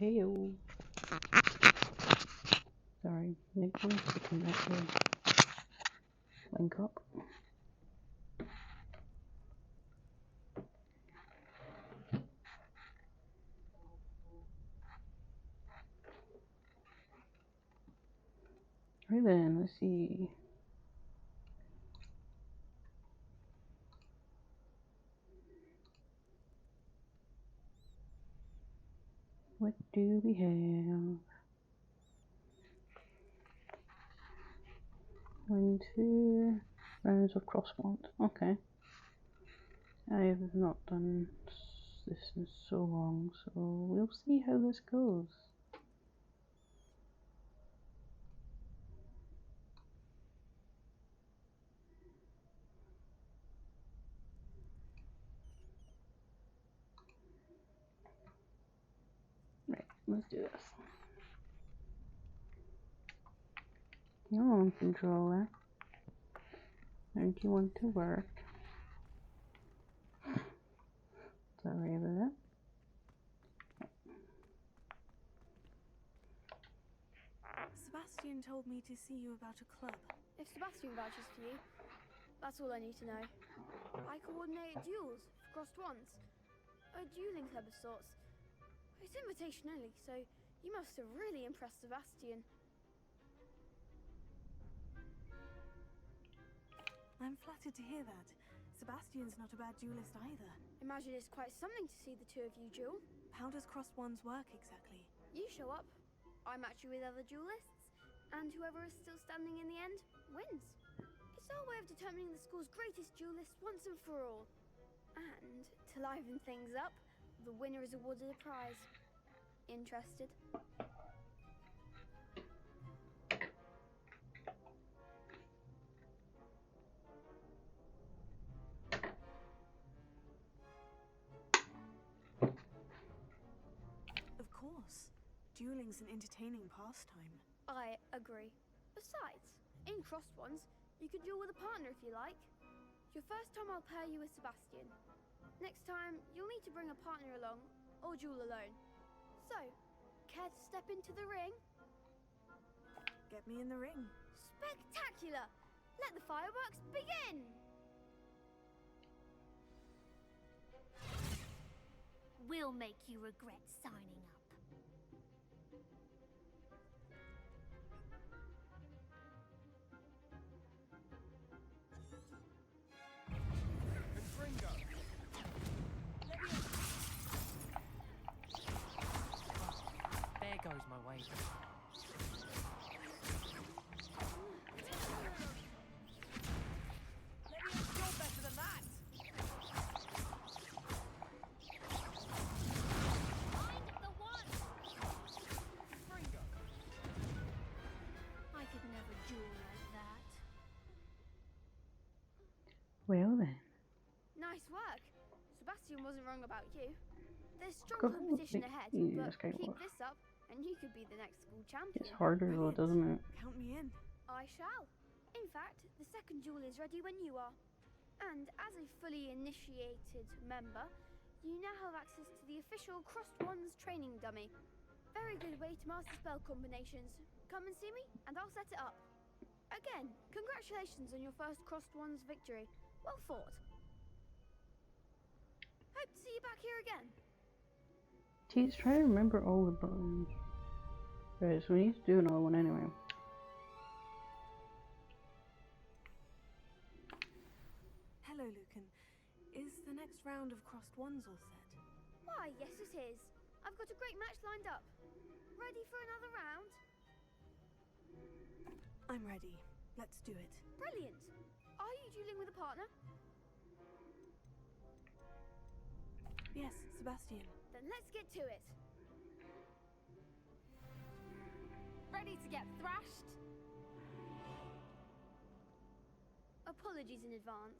Heyo. Sorry, Nick one's sticking that here. Link up. Right then, let's see. What do we have? 1, 2 rounds of crossword. Okay. I have not done this in so long, so we'll see how this goes. Right, let's do this. Come on, controller. Don't you want to work? Sorry about that. Sebastian told me to see you about a club. If Sebastian vouches for you, that's all I need to know. I coordinate duels for crossed ones. A dueling club of sorts. It's invitation only, so you must have really impressed Sebastian. I'm flattered to hear that. Sebastian's not a bad duelist either. Imagine it's quite something to see the two of you duel. How does crossed ones work exactly? You show up, I match you with other duelists, and whoever is still standing in the end wins. It's our way of determining the school's greatest duelist once and for all. And to liven things up, the winner is awarded a prize. Interested? Of course. Dueling's an entertaining pastime. I agree. Besides, in crossed ones, you could duel with a partner if you like. Your first time I'll pair you with Sebastian. Next time, you'll need to bring a partner along, or duel alone. So, care to step into the ring? Get me in the ring. Spectacular! Let the fireworks begin! We'll make you regret signing up. There goes my way. You're better than that. Find the one! I could never duel like that. Well then. Nice work! Sebastian wasn't wrong about you. There's strong Go competition pick ahead, you, but that's kind of keep rough. this up and you could be the next school champion. It's harder though, doesn't it? Count me in. I shall. In fact, the second duel is ready when you are. And as a fully initiated member, you now have access to the official Crossed Ones training dummy. Very good way to master spell combinations. Come and see me, and I'll set it up. Again, congratulations on your first Crossed Ones victory. Well fought. Hope to see you back here again. Geez, try to remember all the buttons. Right, so we need to do another one anyway. Hello, Lucan. Is the next round of crossed ones all set? Why, yes it is. I've got a great match lined up. Ready for another round? I'm ready. Let's do it. Brilliant. Are you dueling with a partner? Yes, Sebastian. Then let's get to it. Ready to get thrashed? Apologies in advance.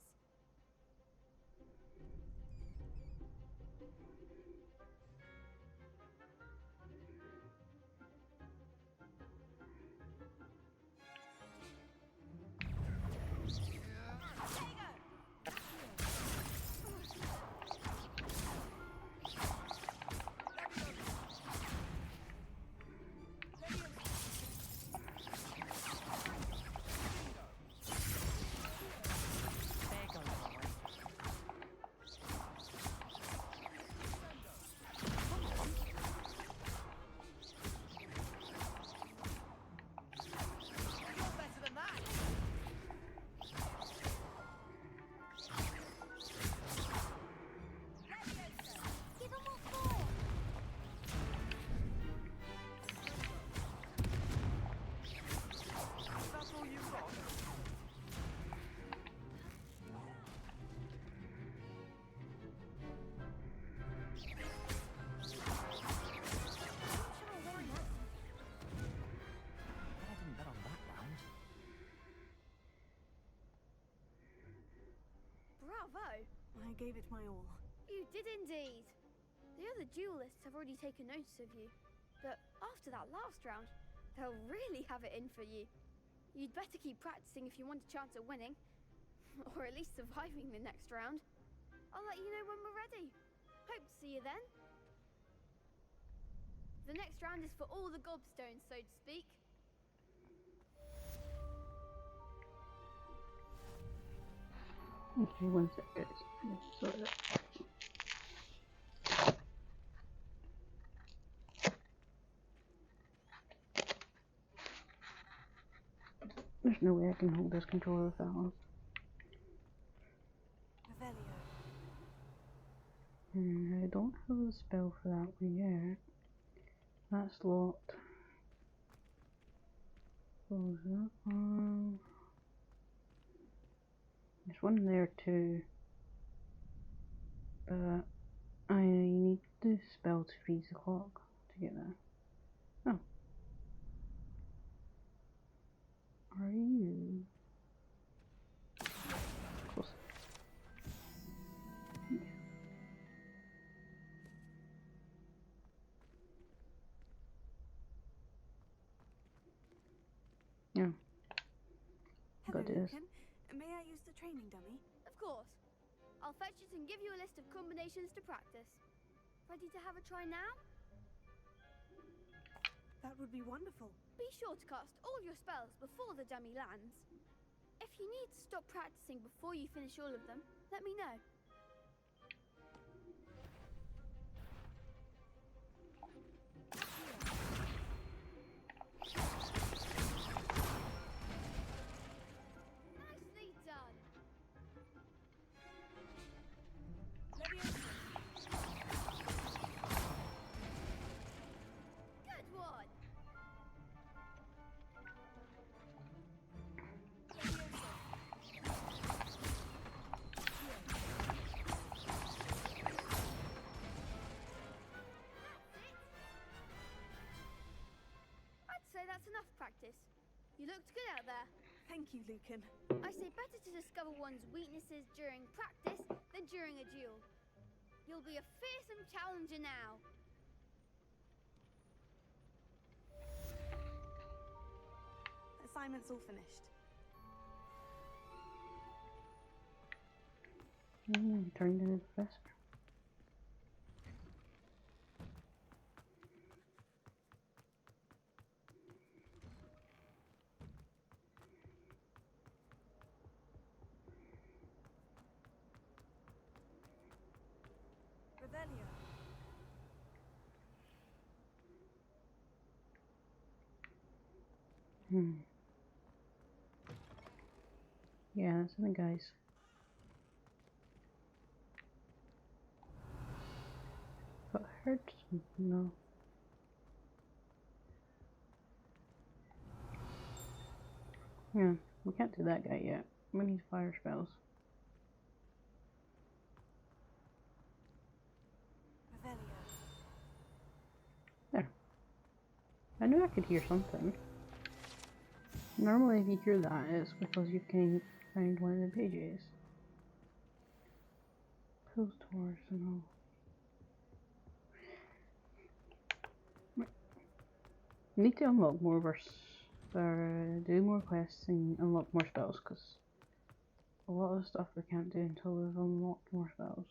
Bravo! I gave it my all. You did indeed. The other duelists have already taken notice of you, but after that last round, they'll really have it in for you. You'd better keep practicing if you want a chance at winning, or at least surviving the next round. I'll let you know when we're ready. Hope to see you then. The next round is for all the gobstones, so to speak. Okay, one sec, guys. Let's sort it out. There's no way I can hold this controller without one. Revelio. I don't have a spell for that one yet. That's locked. Close that one. There's one there too. But I need the spell to freeze the clock to get that. Oh. Are you? Close. Yeah. Hello, Got this. Lucan. May I use the training dummy? Of course. I'll fetch it and give you a list of combinations to practice. Ready to have a try now? That would be wonderful. Be sure to cast all your spells before the dummy lands. If you need to stop practicing before you finish all of them, let me know. Nicely done. Good one. I'd say that's enough practice. You looked good out there. Thank you, Lucan. I say better to discover one's weaknesses during practice than during a duel. You'll be a fearsome challenger now. Assignment's all finished. Turned into the professor. Revelio. Yeah, that's in the guys. But I heard something though. Yeah, we can't do that guy yet. We need fire spells. Revelio. There. I knew I could hear something. Normally if you hear that, it's because you can find one of the pages. Post horse and all. We need to unlock more of our do more quests and unlock more spells, because a lot of stuff we can't do until we've unlocked more spells.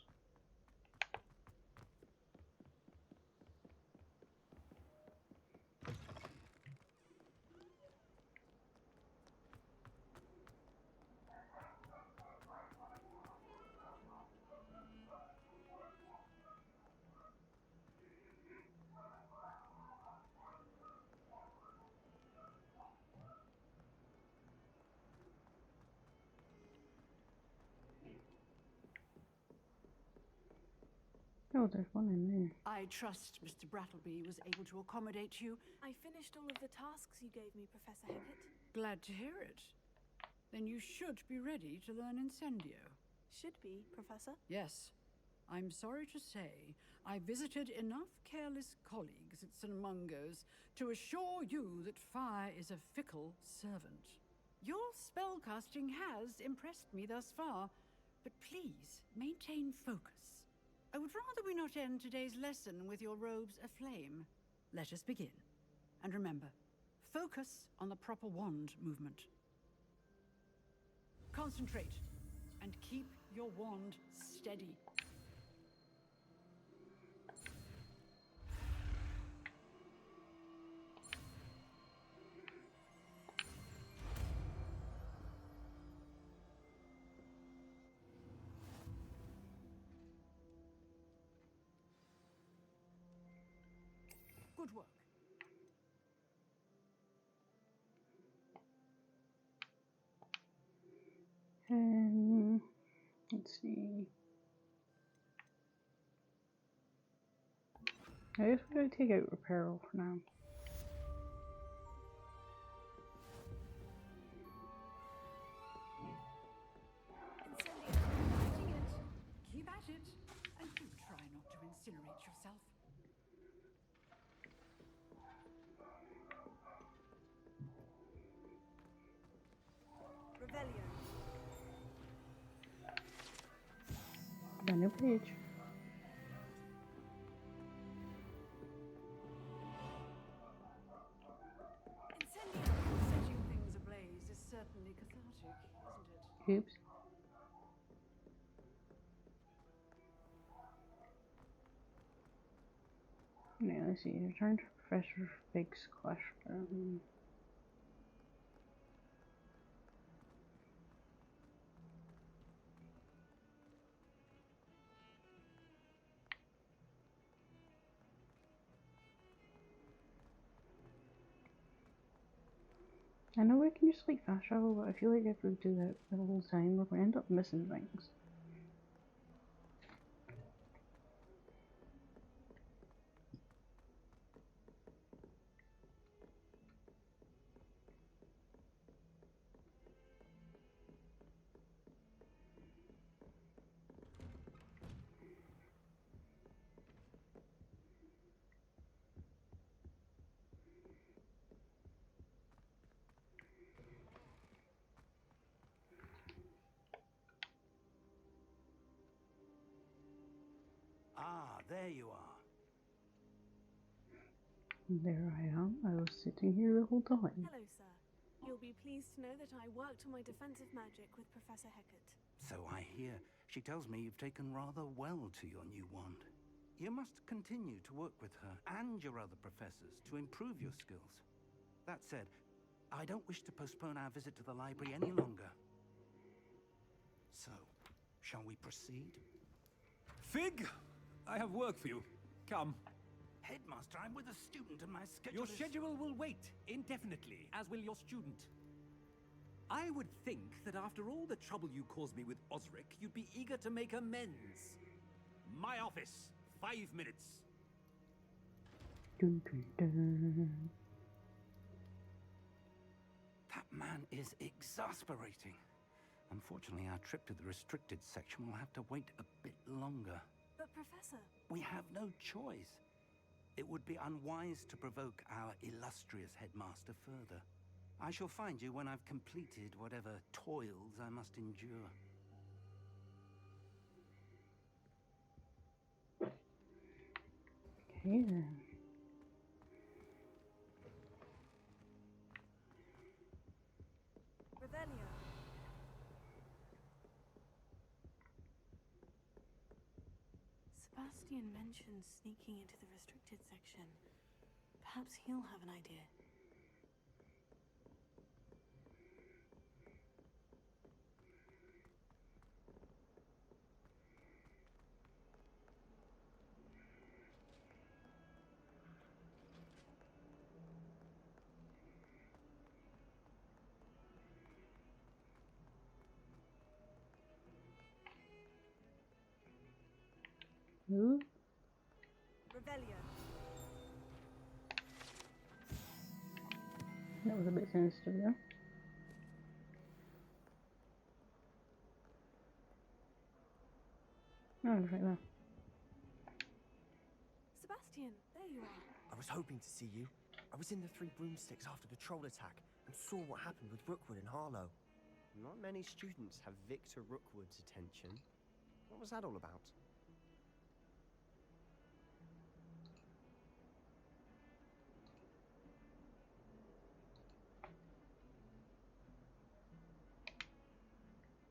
Oh, there's one in there. I trust Mr. Brattleby was able to accommodate you. I finished all of the tasks you gave me, Professor Hecat. Glad to hear it. Then you should be ready to learn Incendio. Should be, Professor. Yes. I'm sorry to say, I visited enough careless colleagues at St. Mungo's to assure you that fire is a fickle servant. Your spellcasting has impressed me thus far, But please, maintain focus. I would rather we not end today's lesson with your robes aflame. Let us begin. And remember, focus on the proper wand movement. Concentrate, and keep your wand steady. Good work. Let's see. I guess we're going to take out Reparo for now. Keep at it, and do try not to incinerate yourself. Revelio. A new page. Setting things ablaze is certainly cathartic, isn't it? Oops. Now let's see. Return to Professor Fig's question. I know we can just like fast travel, but I feel like if we do that the whole time, we're going to end up missing things. Ah, there you are. There I am. I was sitting here the whole time. Hello, sir. You'll be pleased to know that I worked on my defensive magic with Professor Hecat. So I hear. She tells me you've taken rather well to your new wand. You must continue to work with her and your other professors to improve your skills. That said, I don't wish to postpone our visit to the library any longer. So, shall we proceed? Fig! I have work for you. Come. Headmaster, I'm with a student and my schedule Your is... schedule will wait indefinitely, as will your student. I would think that after all the trouble you caused me with Osric, you'd be eager to make amends. My office. 5 minutes. Dun, dun, dun. That man is exasperating. Unfortunately, our trip to the restricted section will have to wait a bit longer. But, Professor... We have no choice. It would be unwise to provoke our illustrious headmaster further. I shall find you when I've completed whatever toils I must endure. Okay then. Revelio. Sebastian mentioned sneaking into the restricted section. Perhaps he'll have an idea. Ooh. Revelio. That was a bit sinister there. Oh, right there. Sebastian, there you are. I was hoping to see you. I was in the Three Broomsticks after the troll attack and saw what happened with Rookwood and Harlow. Not many students have Victor Rookwood's attention. What was that all about?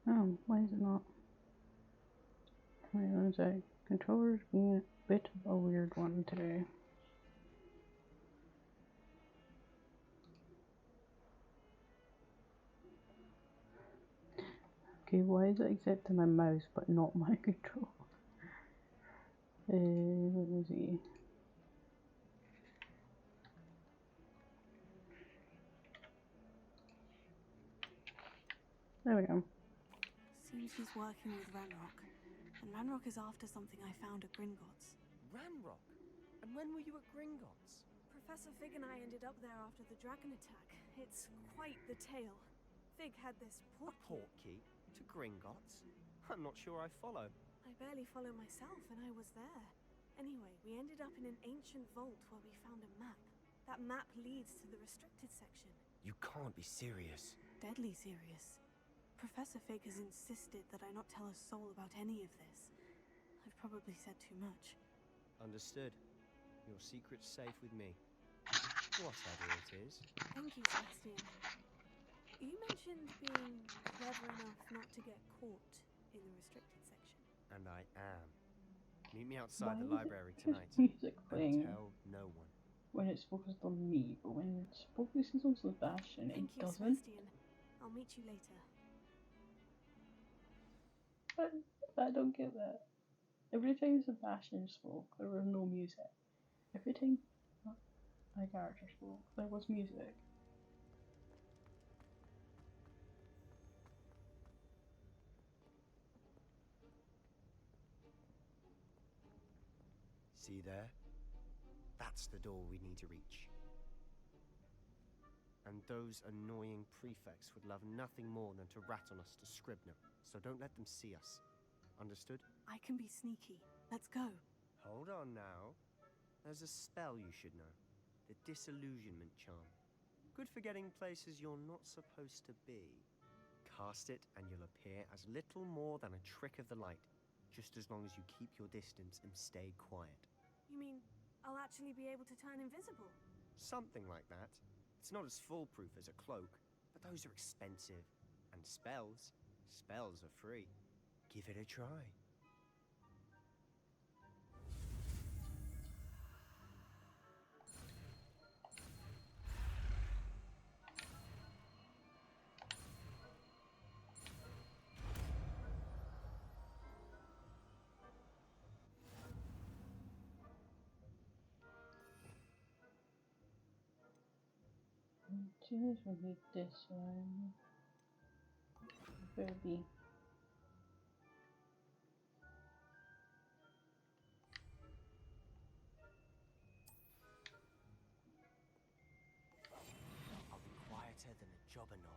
Oh, why is it not? Wait, one sec. Controller's being a bit of a weird one today. Okay, why is it accepting my mouse but not my controller? Let me see. There we go. Seems he's working with Ranrock. And Ranrock is after something I found at Gringotts. Ranrock? And when were you at Gringotts? Professor Fig and I ended up there after the dragon attack. It's quite the tale. Fig had this A portkey? To Gringotts? I'm not sure I follow. I barely follow myself, and I was there. Anyway, we ended up in an ancient vault where we found a map. That map leads to the restricted section. You can't be serious. Deadly serious. Professor Fig has insisted that I not tell a soul about any of this. I've probably said too much. Understood. Your secret's safe with me. Whatever it is. Thank you, Sebastian. You mentioned being clever enough not to get caught in the restricted section. And I am. Meet me outside the Why is library it tonight. music And playing tell no one. when it's focused on me, but when it's focusing on Sebastian, Thank it you, doesn't? Sebastian. I'll meet you later. But I don't get that. Every time Sebastian spoke, there was no music. Every time my character spoke, there was music. See there? That's the door we need to reach. And those annoying prefects would love nothing more than to rat on us to Scribner, so don't let them see us. Understood? I can be sneaky. Let's go. Hold on now. There's a spell you should know. The Disillusionment Charm. Good for getting places you're not supposed to be. Cast it and you'll appear as little more than a trick of the light, just as long as you keep your distance and stay quiet. You mean I'll actually be able to turn invisible? Something like that. It's not as foolproof as a cloak, but those are expensive. And spells are free. Give it a try. Choose would be this one. Better be. I'll be quieter than a jobberknoll.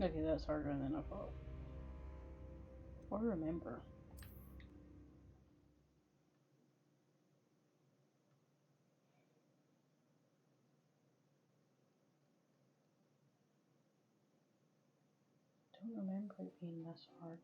Okay, that's harder than I thought. Or remember. Don't remember it being this hard.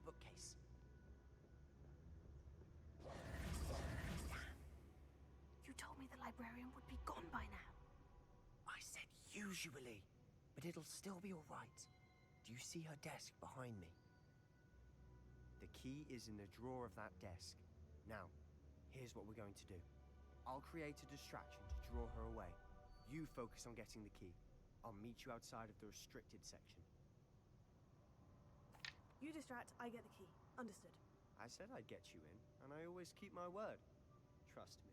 bookcase. You told me the librarian would be gone by now. I said usually, but it'll still be all right. Do you see her desk behind me? The key is in the drawer of that desk. Now, here's what we're going to do. I'll create a distraction to draw her away. You focus on getting the key. I'll meet you outside of the restricted section. You distract, I get the key. Understood. I said I'd get you in, and I always keep my word. Trust me.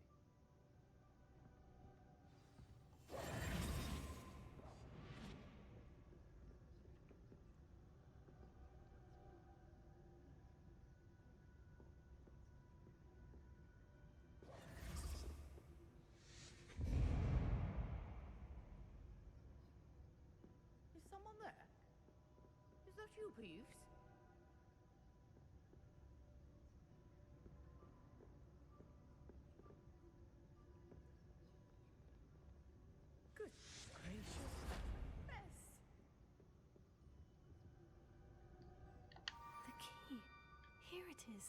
Is someone there? Is that you, Peeves? Good gracious. Bess! The key. Here it is.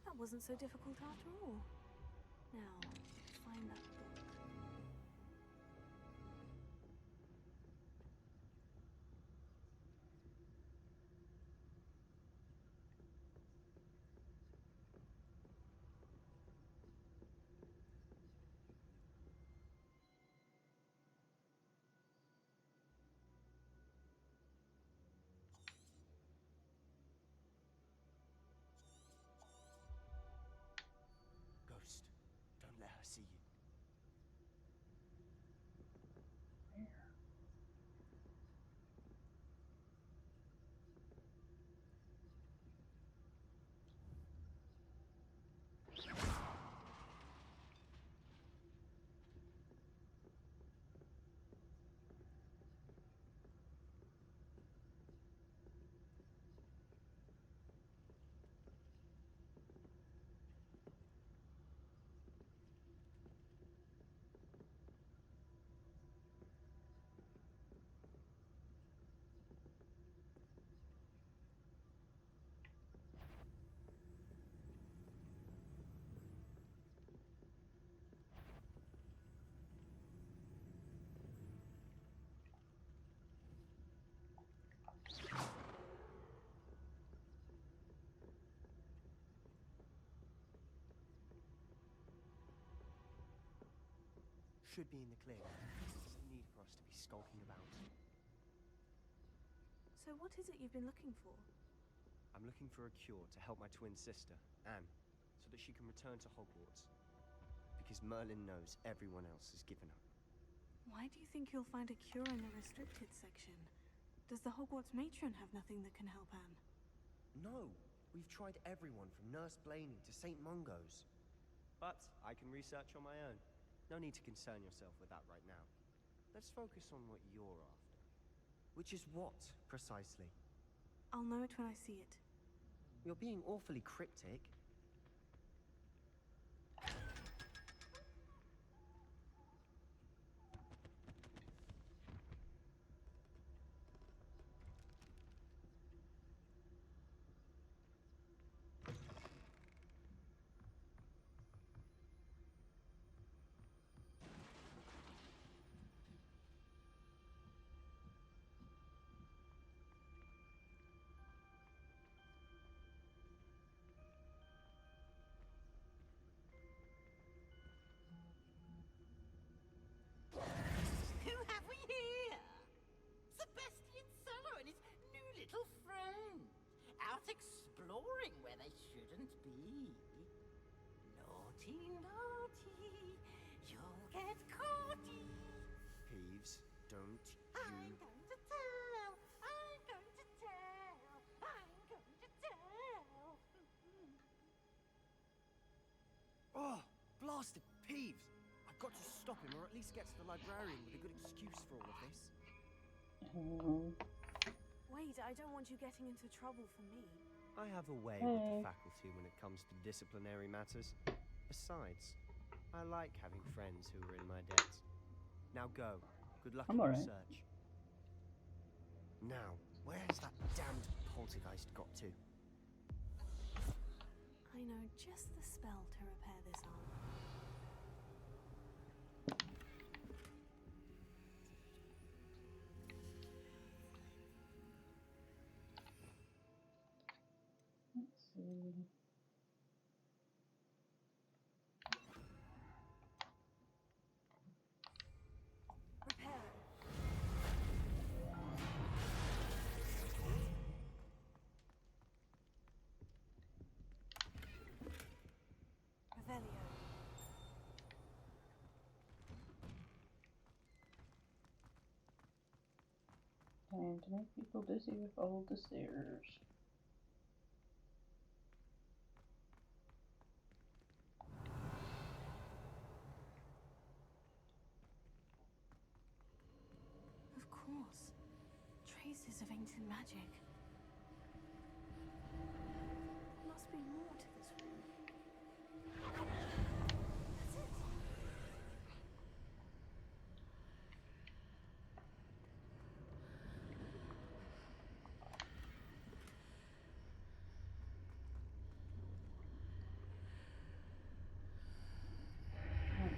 That wasn't so difficult after all. Now, find that book. Ghost, don't let her see you. Should be in the clear. There's no need for us to be skulking about. So what is it you've been looking for? I'm looking for a cure to help my twin sister, Anne, so that she can return to Hogwarts. Because Merlin knows everyone else has given up. Why do you think you'll find a cure in the restricted section? Does the Hogwarts matron have nothing that can help Anne? No! We've tried everyone from Nurse Blaney to St. Mungo's. But I can research on my own. No need to concern yourself with that right now. Let's focus on what you're after. Which is what, precisely? I'll know it when I see it. You're being awfully cryptic. Who have we here? Sebastian Solo and his new little friend. Out exploring where they shouldn't be. Naughty, naughty. You'll get caughty. Peeves, don't I'm you... going to tell. I'm going to tell. I'm going to tell. bastard Peeves! I've got to stop him, or at least get to the librarian with a good excuse for all of this. Wait, I don't want you getting into trouble for me. I have a way with the faculty when it comes to disciplinary matters. Besides, I like having friends who are in my debt. Now go. Good luck in your search. Now, where has that damned poltergeist got to? I know just the spell to repair this arm. Let's see. Repair it. Revelio. Time to make people dizzy with all the stairs. Of course. Traces of ancient magic. Must be more to this room. That's it.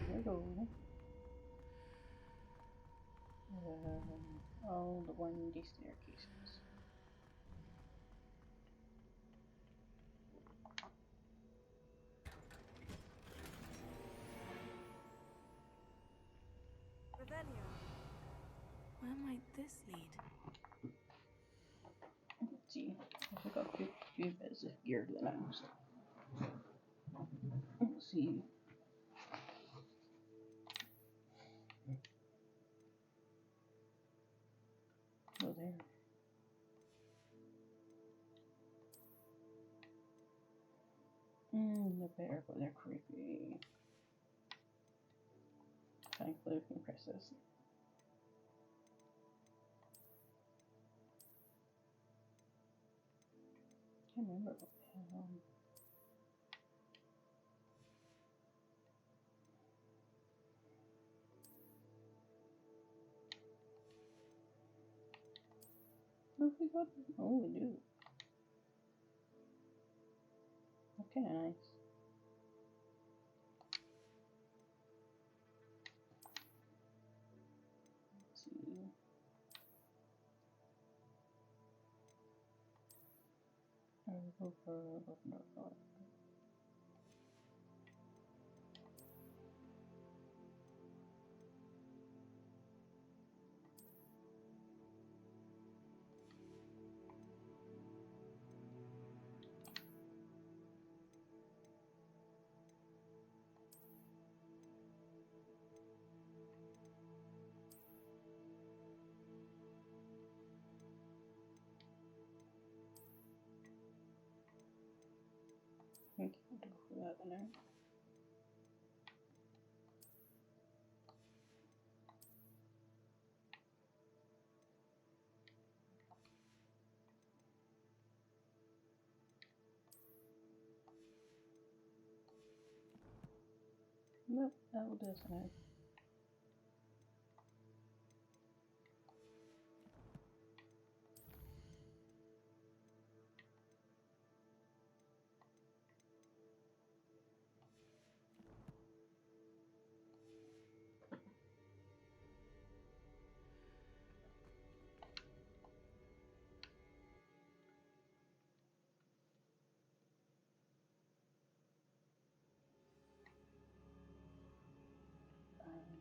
Here we go. All the windy staircases. Revelio. Where might this lead? Let's see. I took a few bits of gear that I used. Let's see. Oh, there. The bear, but they're creepy. Thankfully, we can press this. Can't remember what the hell. Oh, we got. Oh, we do. Okay, nice. Let's see. I'll go for no. I think I'll go for that now. Nope, that will do it now.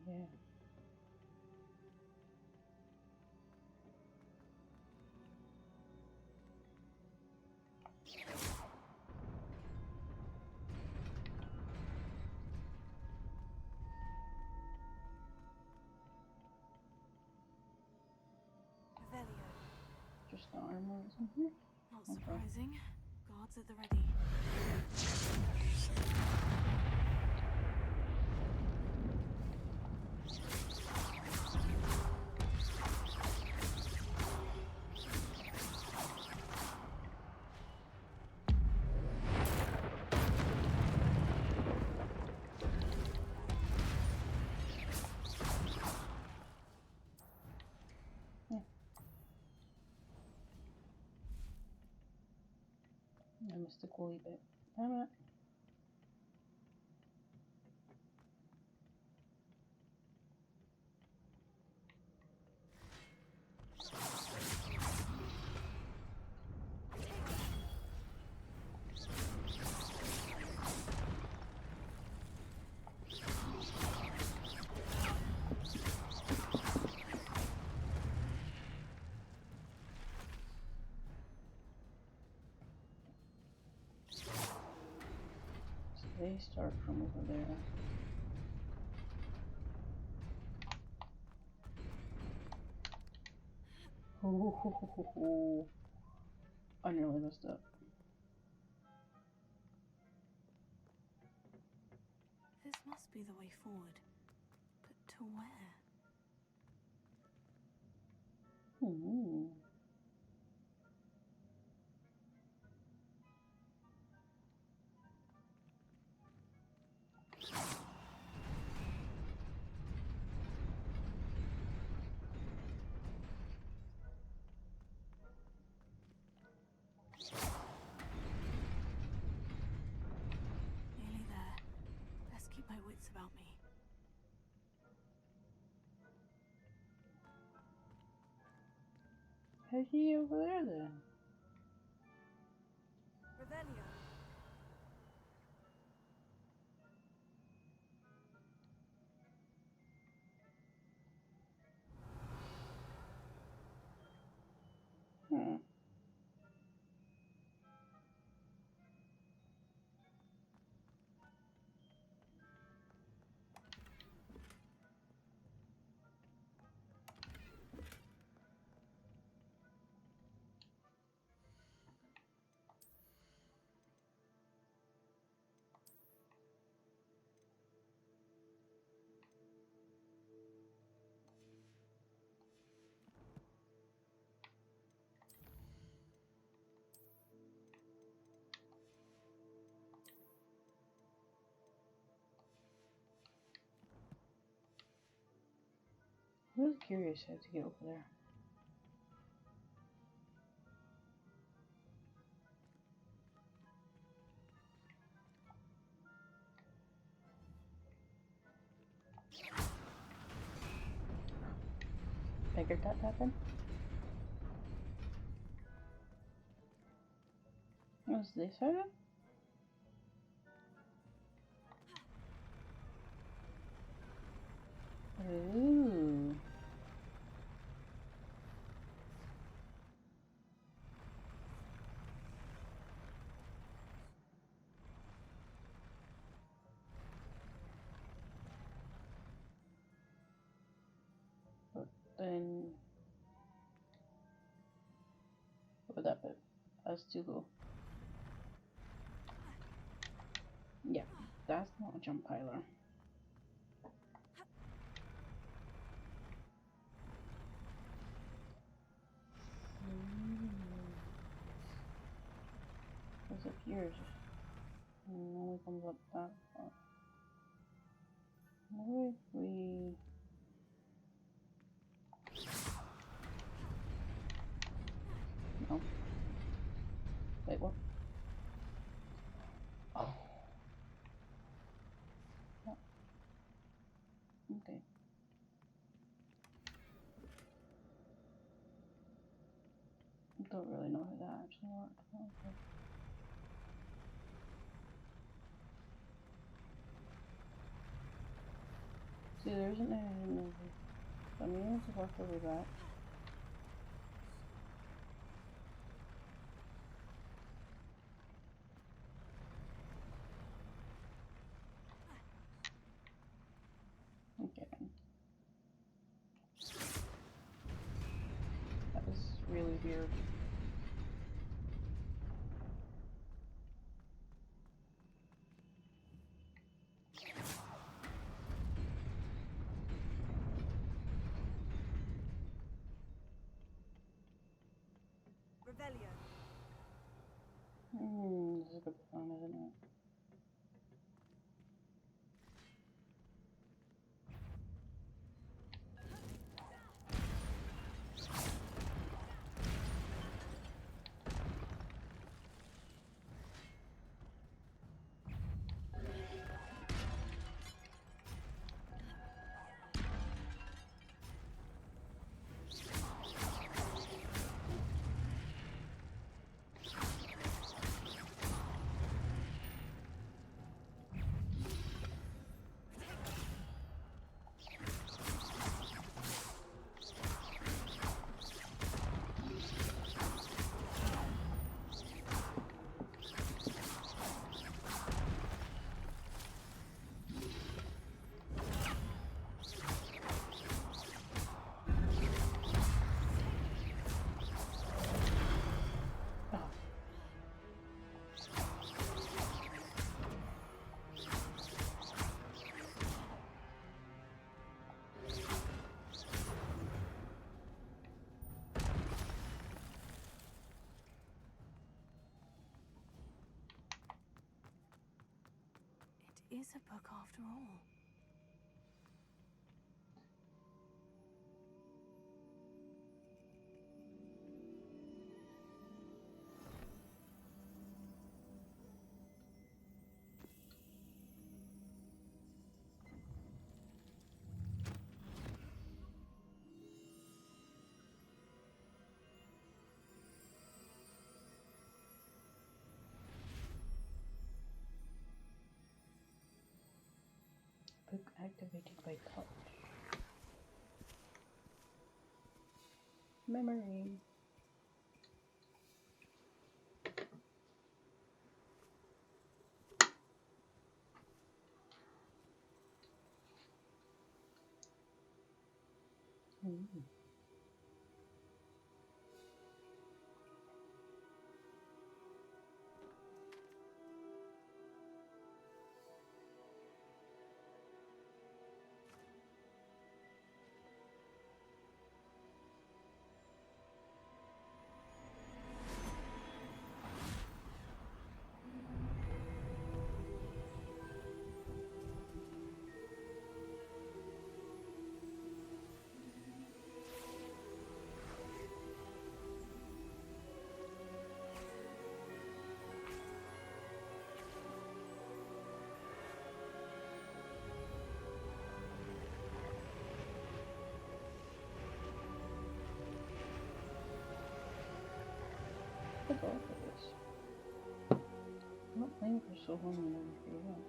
Yeah. Revelio. Just the armor is in here. Not Okay. surprising. Guards at the ready. missed the goalie bit. Damn it. They start from over there. Oh, I nearly messed up. This must be the way forward. But to where? Ooh. Nearly there. Best keep my wits about me. How's he over there then? Revelio. Hmm. I'm really curious how to get over there. Figured that happened. What's this over? Ooh. But then, what would that be? Us to go. Yeah, that's not a jump piler. Because if yours only comes up that far. What if we... No. Wait, what? Oh. No. Okay. Don't really know how that actually works. Okay. See, there isn't anything over. So I'm able to work our way back. Okay. That was really weird. Revelio. This is a good plan, isn't it? is a book after all. Book activated by touch. Memory. I forgot about this. I'm not playing for so long and I forgot.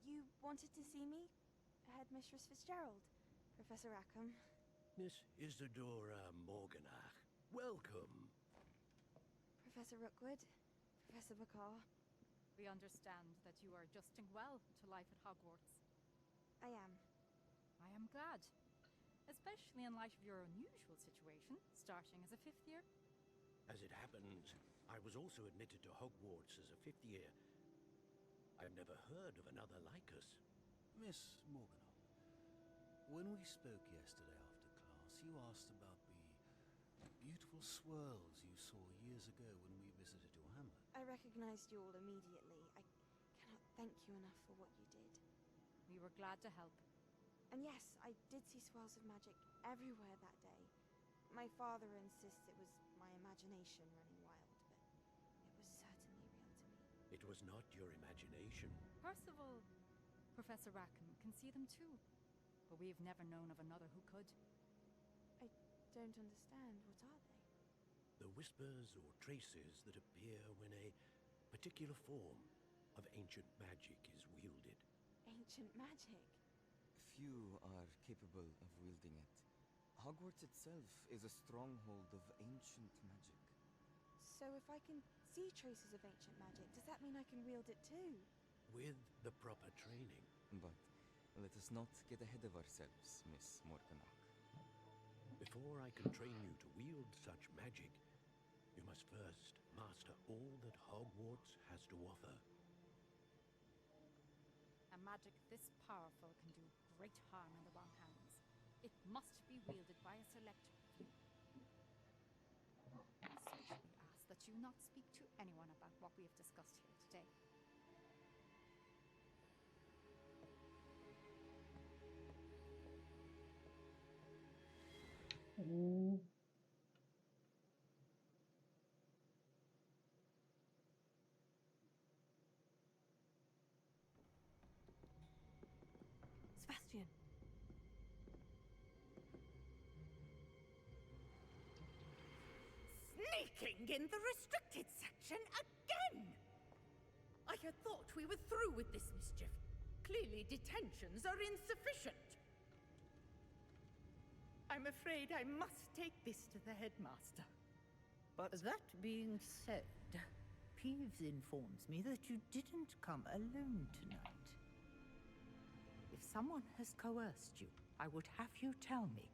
You wanted to see me? Headmistress Fitzgerald. Professor Rackham. Miss Isadora Morganach, welcome. Professor Rookwood. Professor Bakar. We understand that you are adjusting well to life at Hogwarts. I am. I am glad. Especially in light of your unusual situation, starting as a 5th year. As it happens, I was also admitted to Hogwarts as a 5th year. I've never heard of another like us. Miss Morganach, when we spoke yesterday after class, you asked about the beautiful swirls you saw years ago when we visited your hamlet. I recognized you all immediately. I cannot thank you enough for what you did. We were glad to help. And yes, I did see swirls of magic everywhere that day. My father insists it was my imagination running wild, but it was certainly real to me. It was not your imagination. Percival, Professor Rackham can see them too. But we have never known of another who could. I don't understand. What are they? The whispers or traces that appear when a particular form of ancient magic is wielded. Ancient magic? Few are capable of wielding it. Hogwarts itself is a stronghold of ancient magic. So if I can see traces of ancient magic, does that mean I can wield it too? With the proper training. But let us not get ahead of ourselves, Miss Morganach. Before I can train you to wield such magic, you must first master all that Hogwarts has to offer. A magic this powerful can do great harm in the wrong hands. It must be wielded by a select few. So we ask that you not speak to anyone about what we have discussed here today. Sebastian. Sneaking in the restricted section again! I had thought we were through with this mischief. Clearly detentions are insufficient. I'm afraid I must take this to the headmaster. But that being said, Peeves informs me that you didn't come alone tonight. If someone has coerced you, I would have you tell me.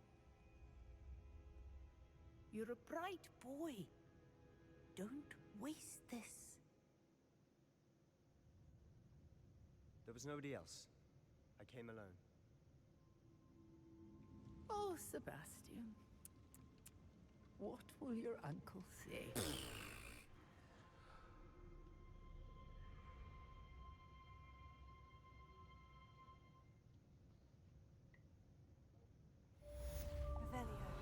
You're a bright boy. Don't waste this. there was nobody else. I came alone. Oh, Sebastian. What will your uncle say? Revelio.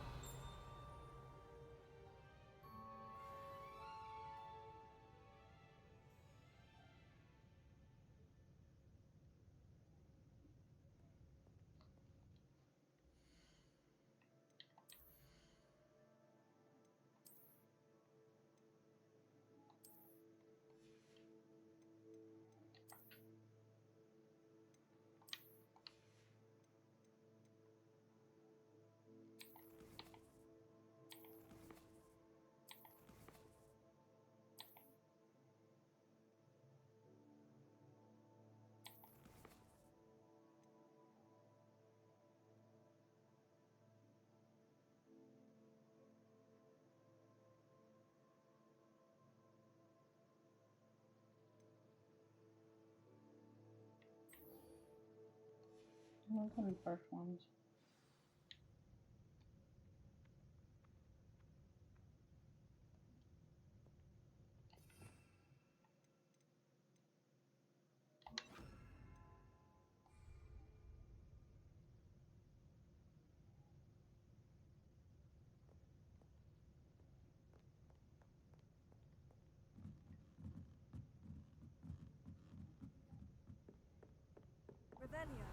Those are the first ones. Revelio.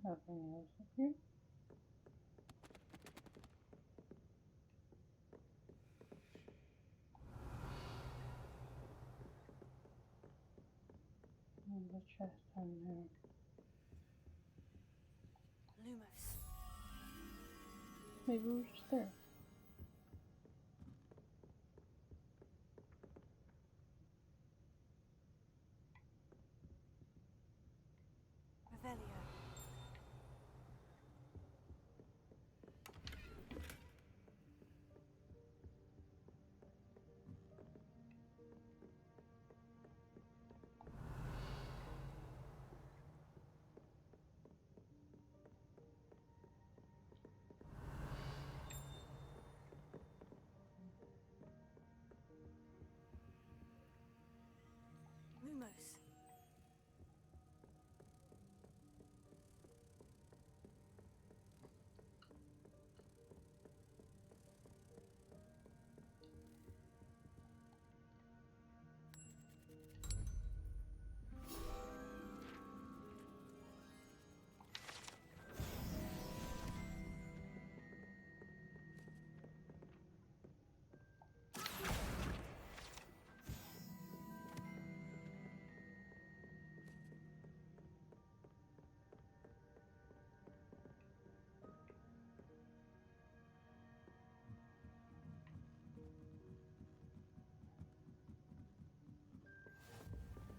Nothing else up here. And the chest down there. Lumos. Maybe we're just there. Revelio. Lumos.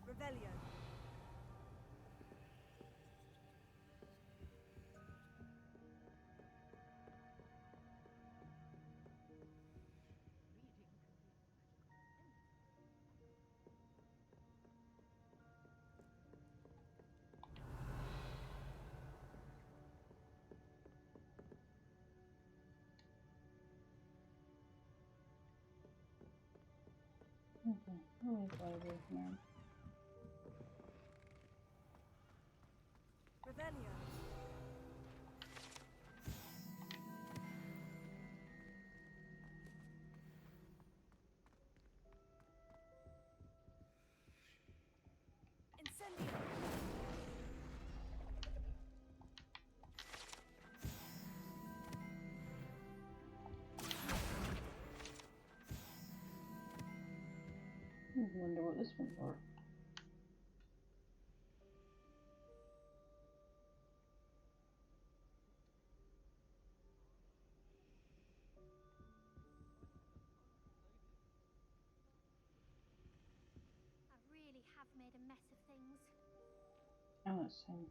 Revelio. Okay, I'll leave that over here. Revelio. Incendio. Wonder what this one's for. I really have made a mess of things. Oh, that's him.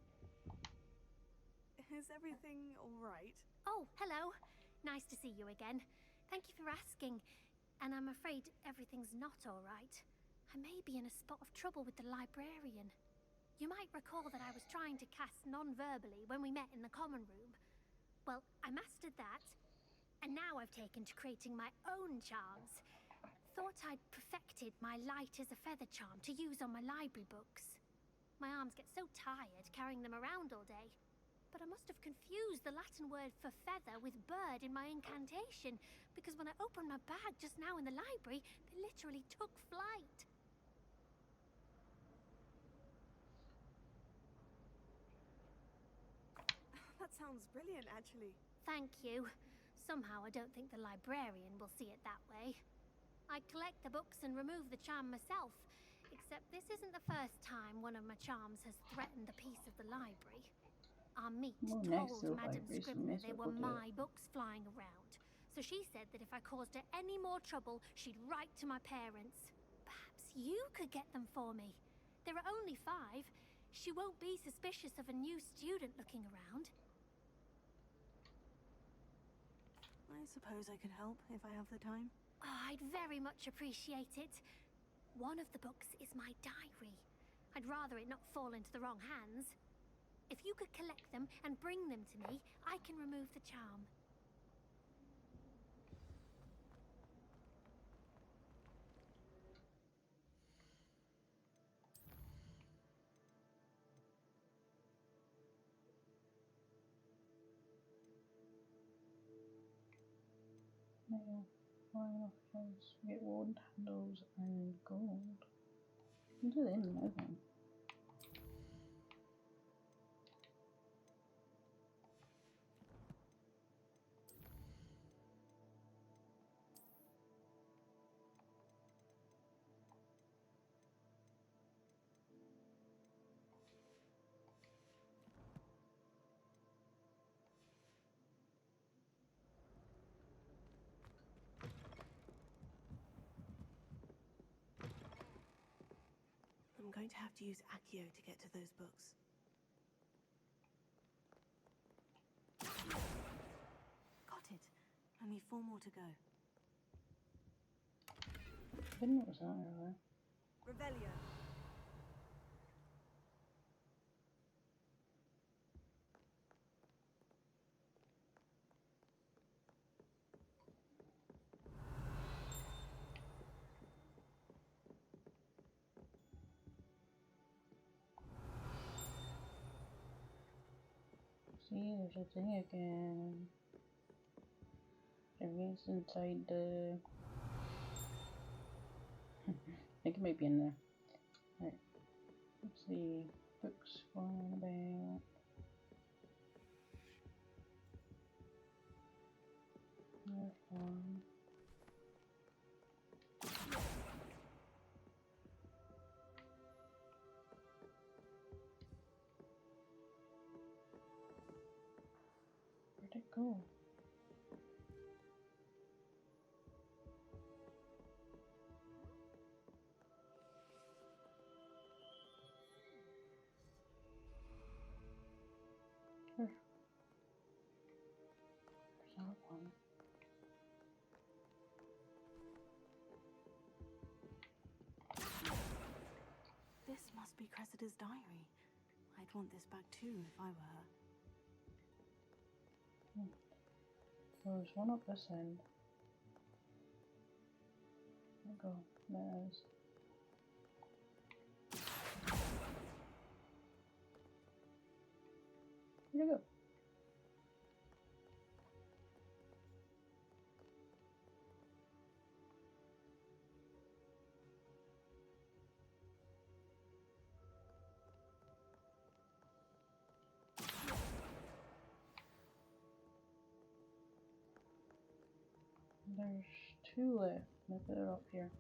Is everything alright? Oh, hello. Nice to see you again. Thank you for asking. And I'm afraid everything's not all right. I may be in a spot of trouble with the librarian. You might recall that I was trying to cast non-verbally when we met in the common room. Well, I mastered that, and now I've taken to creating my own charms. Thought I'd perfected my light as a feather charm to use on my library books. My arms get so tired carrying them around all day. But I must have confused the Latin word for feather with bird in my incantation, because when I opened my bag just now in the library, they literally took flight. That sounds brilliant, actually. Thank you. Somehow I don't think the librarian will see it that way. I collect the books and remove the charm myself, except this isn't the first time one of my charms has threatened the peace of the library. Our meet next told to the Madame library, so Scribner may as they well were go do it. my books flying around. So she said that if I caused her any more trouble, she'd write to my parents. Perhaps you could get them for me. There are only 5. She won't be suspicious of a new student looking around. I suppose I could help if I have the time. Oh, I'd very much appreciate it. One of the books is my diary. I'd rather it not fall into the wrong hands. If you could collect them and bring them to me, I can remove the charm. Now, flying off those get wand handles and gold. I'll do them now then. I'm going to have to use Accio to get to those books. Got it. Only 4 more to go. I didn't notice that earlier. Revelio. See, there's a thing again. There is inside the... I think it might be in there. Right. Let's see. Books flying about. There's one. Where'd it go? There's that one. This must be Cressida's diary. I'd want this back too if I were her. There's one up this end. There we go. There's... Where'd it go? There's 2 left. Look at it up here.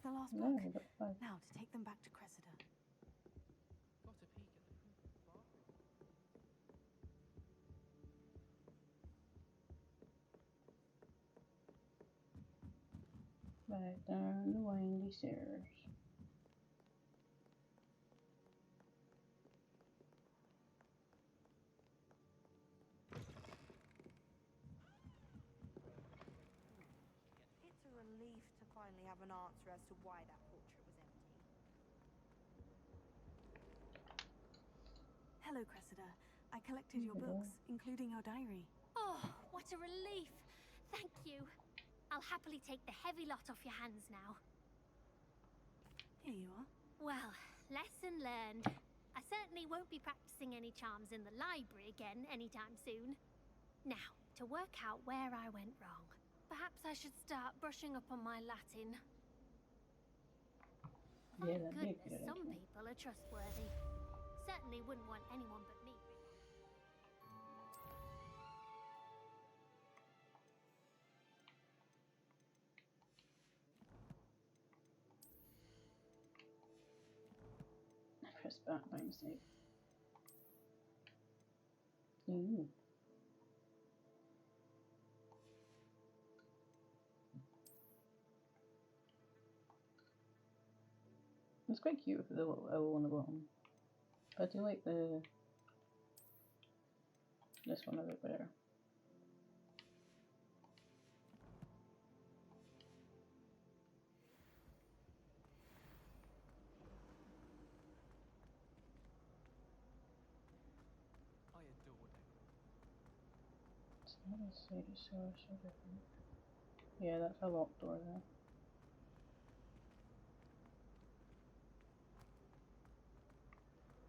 the last No, book. I got 5. Now to take them back to Cressida. Got a peek at the proof bathroom. Back down the windy stairs. It's a relief to finally have an answer as to why that portrait was empty. Hello, Cressida. I collected your books, including your diary. Oh, what a relief! Thank you. I'll happily take the heavy lot off your hands now. Here you are. Well, lesson learned. I certainly won't be practicing any charms in the library again anytime soon. Now, to work out where I went wrong. Perhaps I should start brushing up on my Latin. Yeah, Thank that'd be a goodness good some idea. people are trustworthy. Certainly wouldn't want anyone but me. Press back by mistake. Ooh. It's quite cute with the little owl on the bottom. I do like this one a bit better. I adored it. It's not as so different. Yeah, that's a locked door there.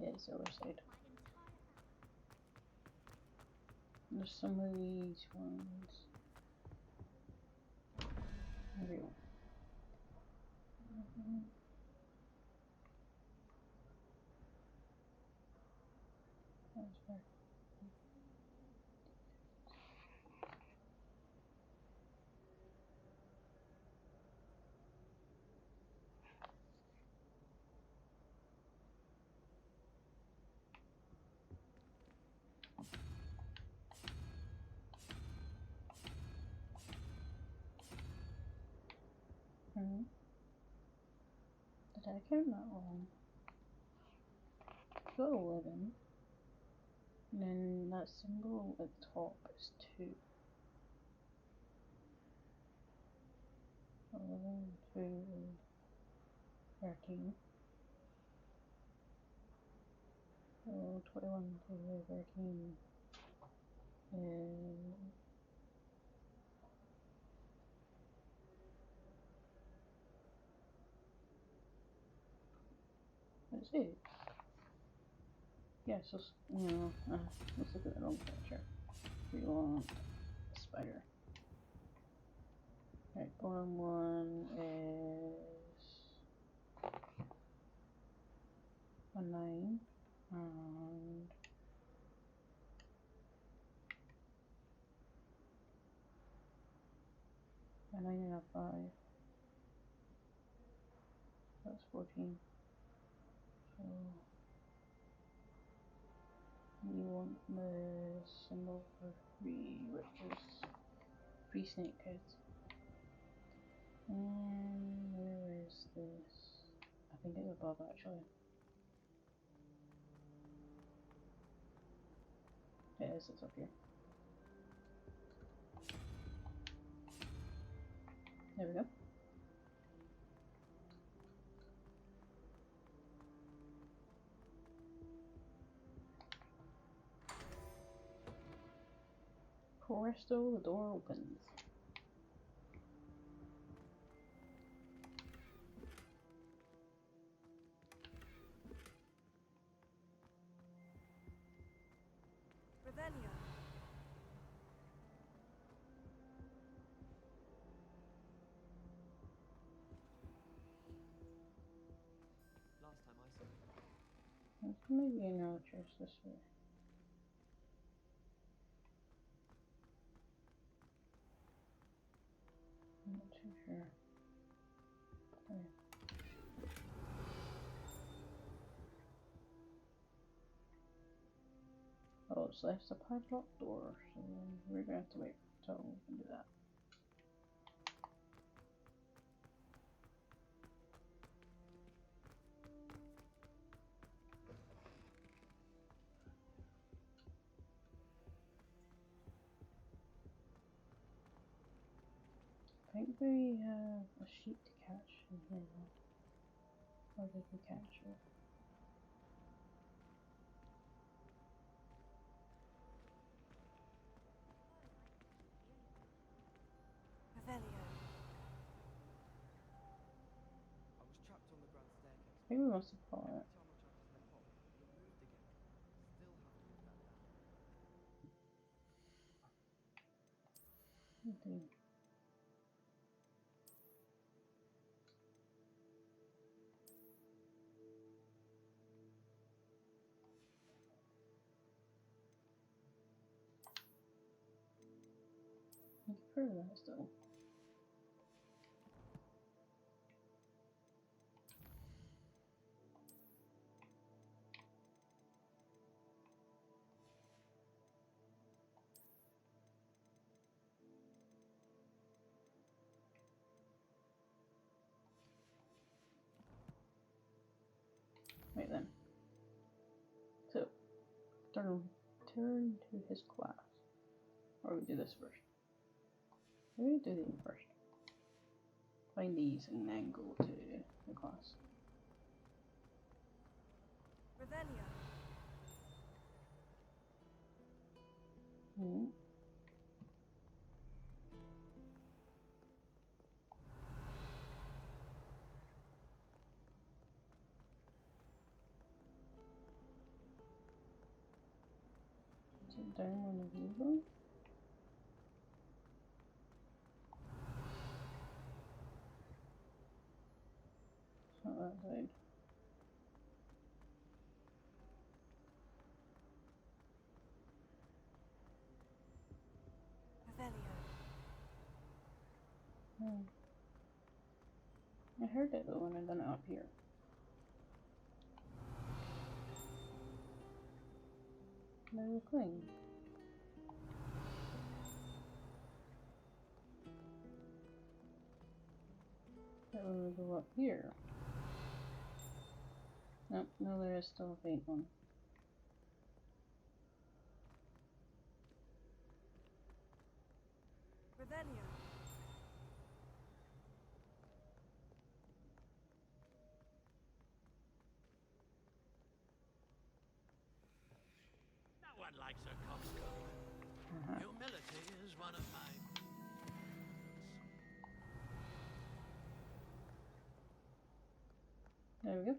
Yeah, it's the other side. There's some of these ones. There we go. That's fair. Did I count that wrong? I've got 11. And then that symbol at the top is 2. 11, 2, 13. So 21 to 13 is... That's it. Yeah, so, let's look at the wrong picture. We want a spider. Right, bottom one is a 9, and a 9 and a 5. That's 14. So you want the symbol for 3, which is 3 snake heads. And where is this? I think it's above actually. It is, it's up here. There we go. Presto, the door opens. Revelio. Last time I saw it. There's maybe another chest this way. I'm not too sure. Okay. Oh, it's left a padlocked door, so we're gonna have to wait till we can do that. I think we have a sheep to catch in here. Or did we catch it? Revelio. I was trapped on the grand staircase. I think we must have caught it. Every time I tried to step off, it moved again. Still haven't put that down. Indeed. You can prove that still. Right then. So, turn to his class. Or we do this first. Maybe do the first. Find these and then go to the class. Revelio. Hmm. Is it down one of these ones? It's not that side. Revelio. Hmm. I heard it though when I done it up here. There's a thing. That when we go up here. Nope, no, there is still a faint one. Revelio. No one likes a coxcomb. Humility is one of my... There we go.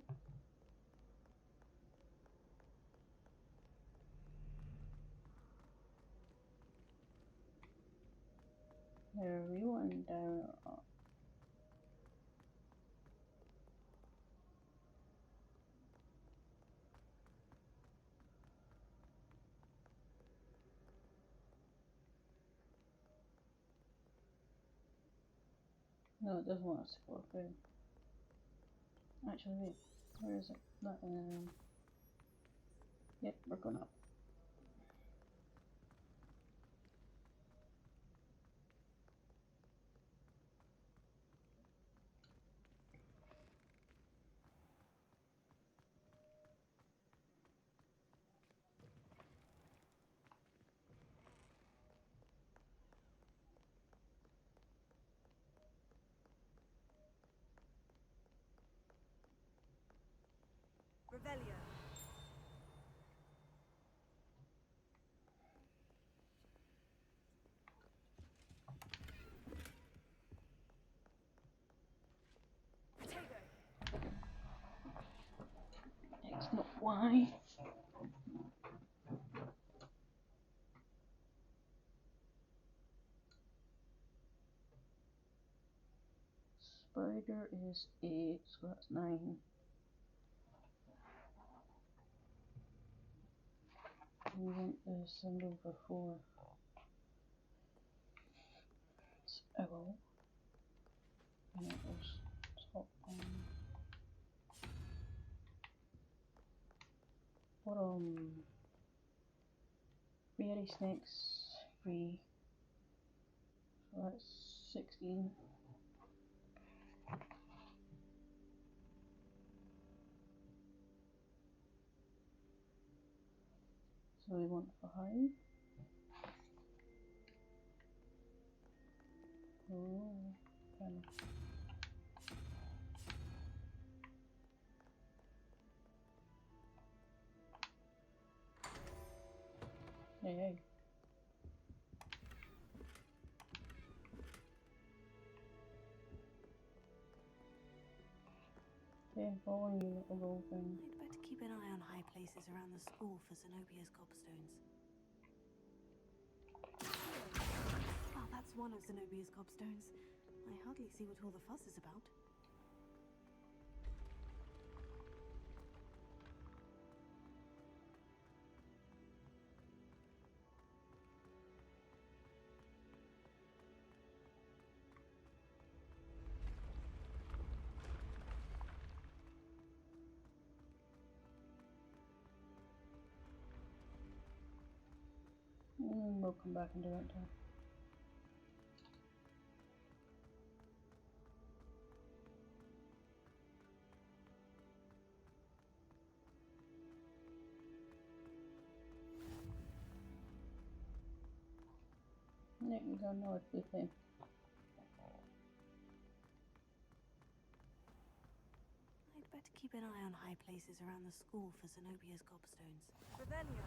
There we go, and down or up. No, it doesn't want us to go up there. Actually, wait. Where is it? That, yep, we're going up. Revelio. Potato. X, not Y. Spider is 8, so that's 9. We want the symbol for 4. It's owl. And it was top on. Bottom. Fairy snakes, 3. So that's 16. So we want 5. Oh, kind of. Hey. Okay, following you, little gold thing. I'd better keep an eye on high places around the school for Zenobia's gobstones. Well, that's one of Zenobia's gobstones. I hardly see what all the fuss is about. We'll come back and do it too. There you go, now it's the thing. I'd better keep an eye on high places around the school for Zenobia's gobstones. Revelio.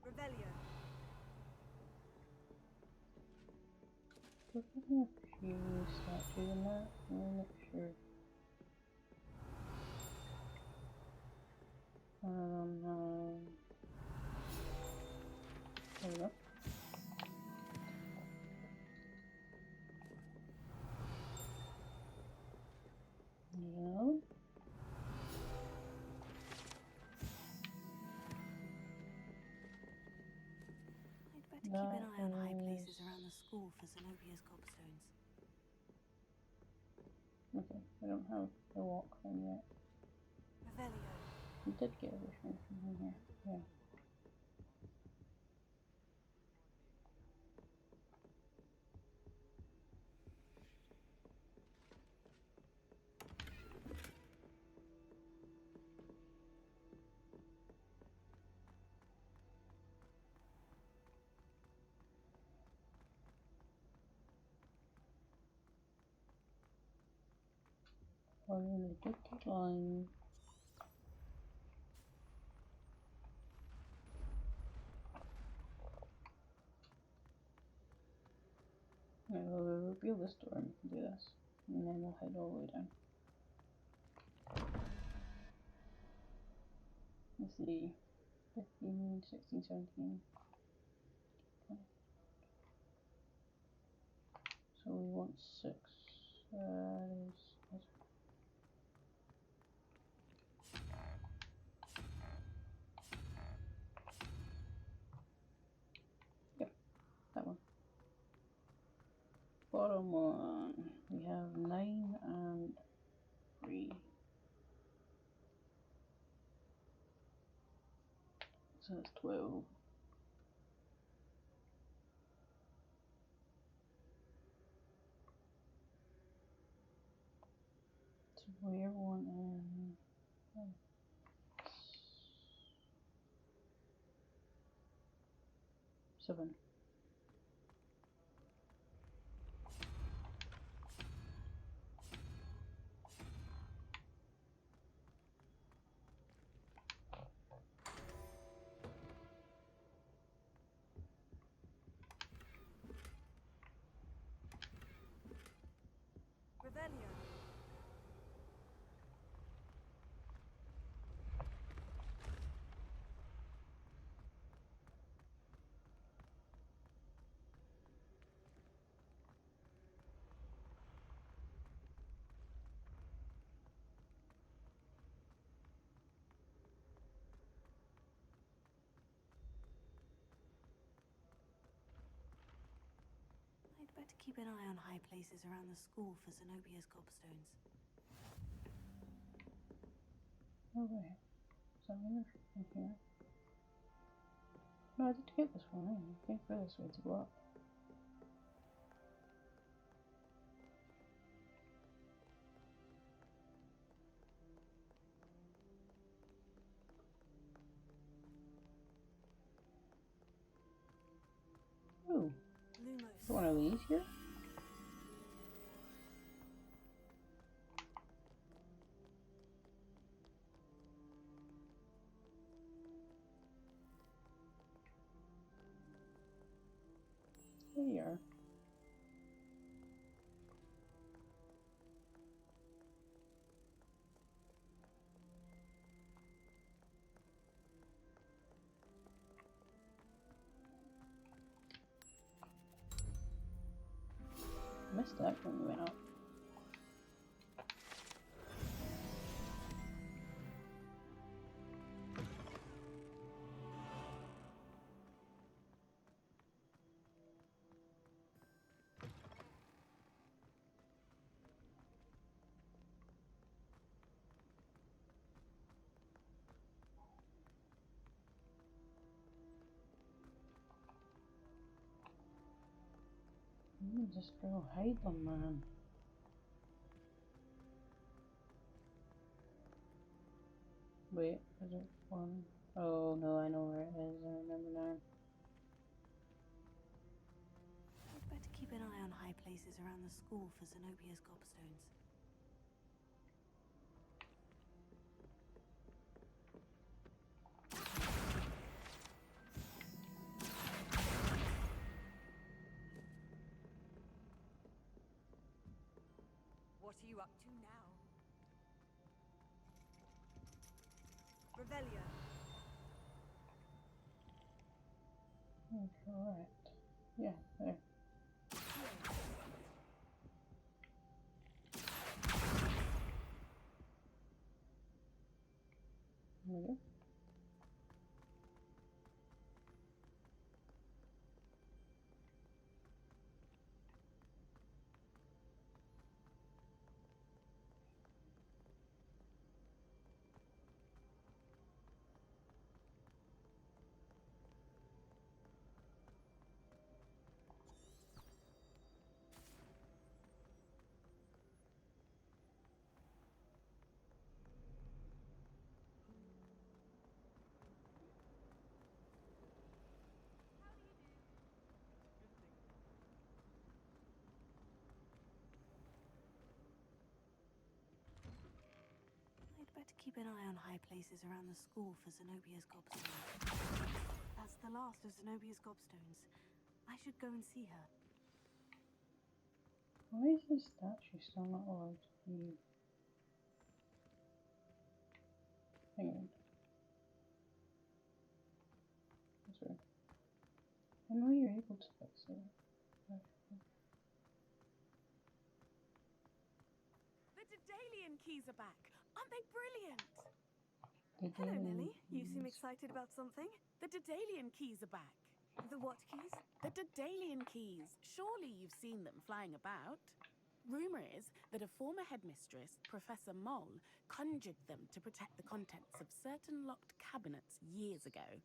Revelio. There's a few statues in that, I'm not sure. There we go. No. I'd better keep an eye on high places around the school for Zenobia's gobstones. Okay, I don't have the walk thing yet. Revelio. You did get everything from in here, yeah. Following the dictate line. Right, we'll reveal this door and we can do this. And then we'll head all the way down. Let's see. 15, 16, 17. 20. So we want 6. Yep, that one. Bottom one, we have 9 and 3. So that's 12. So we're wanting 7. better keep an eye on high places around the school for Zenobia's gobstones. Oh wait, is that in here? No, I did get this one. I think for this way to go up. Ooh, is one of these here? There you are. Missed that when we went out. Just go hide them, man. Wait, is it one? Oh no, I know where it is. I remember now. I'd better keep an eye on high places around the school for Zenobia's gobstones. What are you up to now? Revelio. Alright. Yeah, there. There we go. I'd better keep an eye on high places around the school for Zenobia's gobstones. That's the last of Zenobia's gobstones. I should go and see her. Why is this statue still not allowed to be? Hang on. That's weird. I know you're able to fix it. The Daedalian keys are back. Aren't they brilliant? Hello, Nelly. You seem excited about something? The Daedalian keys are back. The what keys? The Daedalian keys. Surely you've seen them flying about. Rumor is that a former headmistress, Professor Moll, conjured them to protect the contents of certain locked cabinets years ago.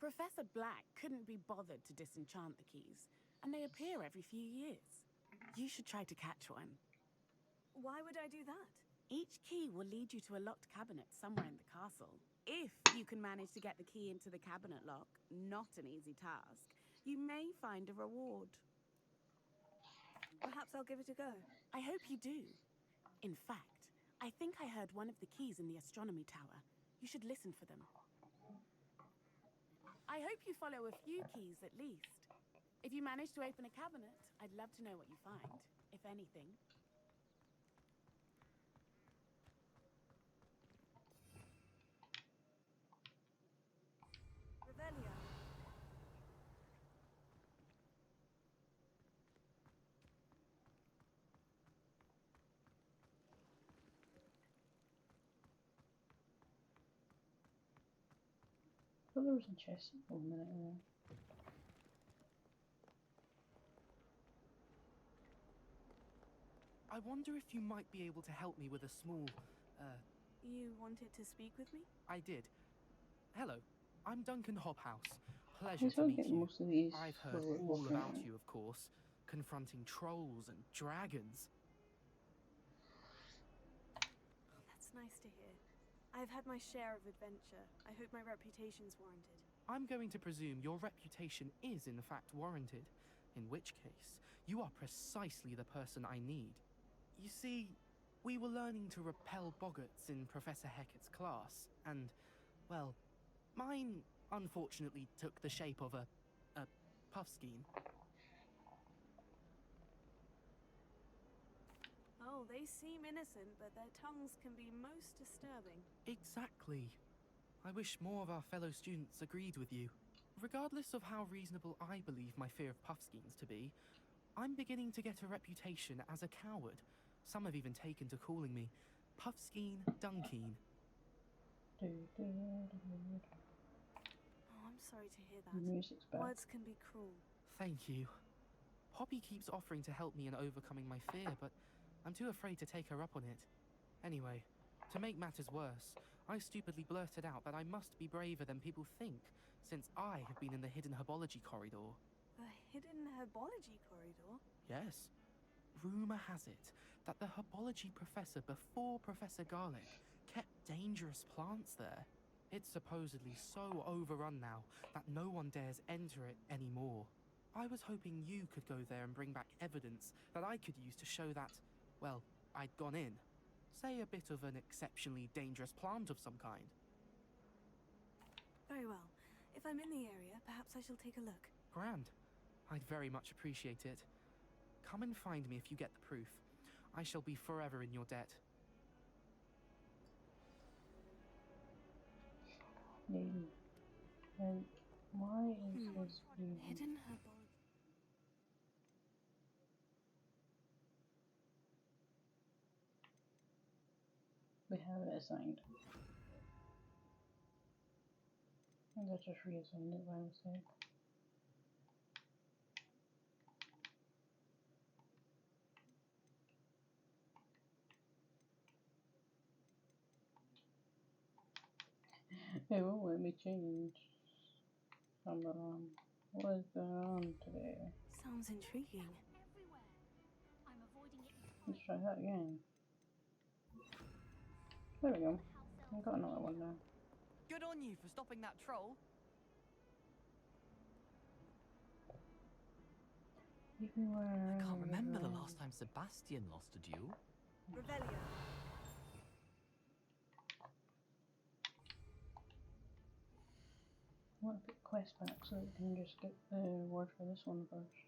Professor Black couldn't be bothered to disenchant the keys, and they appear every few years. You should try to catch one. Why would I do that? Each key will lead you to a locked cabinet somewhere in the castle. If you can manage to get the key into the cabinet lock, not an easy task, you may find a reward. Perhaps I'll give it a go. I hope you do. In fact, I think I heard one of the keys in the astronomy tower. You should listen for them. I hope you follow a few keys at least. If you manage to open a cabinet, I'd love to know what you find, if anything. Revelio. I thought there was a chest for a minute there. I wonder if you might be able to help me with a small, You wanted to speak with me? I did. Hello, I'm Duncan Hobhouse. Pleasure He's to always meet getting you. most of these I've heard for all working about on. you, of course, confronting trolls and dragons. That's nice to hear. I've had my share of adventure. I hope my reputation's warranted. I'm going to presume your reputation is in fact warranted, in which case, you are precisely the person I need. You see, we were learning to repel boggarts in Professor Hecat's class, and, well, mine unfortunately took the shape of a puffskein. Oh, they seem innocent, but their tongues can be most disturbing. Exactly. I wish more of our fellow students agreed with you. Regardless of how reasonable I believe my fear of puffskeins to be, I'm beginning to get a reputation as a coward. Some have even taken to calling me Puffskeen Dunkeen. Oh, I'm sorry to hear that. Music's back. Words can be cruel. Thank you. Poppy keeps offering to help me in overcoming my fear, but I'm too afraid to take her up on it. Anyway, to make matters worse, I stupidly blurted out that I must be braver than people think, since I have been in the hidden herbology corridor. The hidden herbology corridor? Yes. Rumor has it that the herbology professor before Professor Garlic kept dangerous plants there. It's supposedly so overrun now that no one dares enter it anymore. I was hoping you could go there and bring back evidence that I could use to show that, well, I'd gone in. Say a bit of an exceptionally dangerous plant of some kind. Very well. If I'm in the area, perhaps I shall take a look. Grand. I'd very much appreciate it. Come and find me if you get the proof. I shall be forever in your debt. Lady. And why is this Hidden herbology. We have it assigned. I think I just reassigned it by mistake. It won't let me change. What is going on today? Sounds intriguing. I'm avoiding it. Let's try that again. There we go. I've got another one now. Good on you for stopping that troll. I can't remember the last time Sebastian lost a duel. Revelio. I want to pick quest back so we can just get the word for this one first.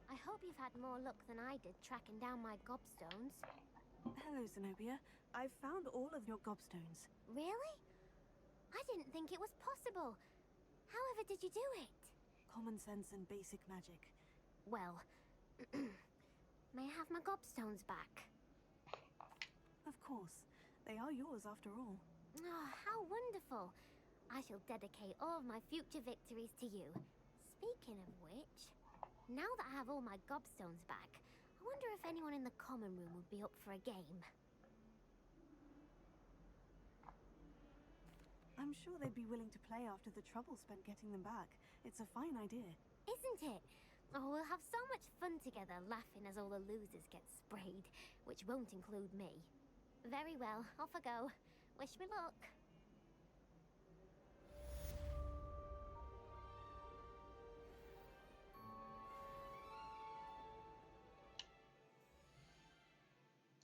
I hope you've had more luck than I did tracking down my gobstones. Hello, Zenobia. I've found all of your gobstones. Really? I didn't think it was possible. However did you do it? Common sense and basic magic. Well, may I have my gobstones back? Of course. They are yours after all. Oh, how wonderful. I shall dedicate all of my future victories to you. Speaking of which, now that I have all my gobstones back, I wonder if anyone in the common room would be up for a game. I'm sure they'd be willing to play after the trouble spent getting them back. It's a fine idea. Isn't it? Oh, we'll have so much fun together, laughing as all the losers get sprayed, which won't include me. Very well, off I go. Wish me luck.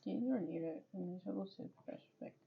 You're near it, and there's also perspective.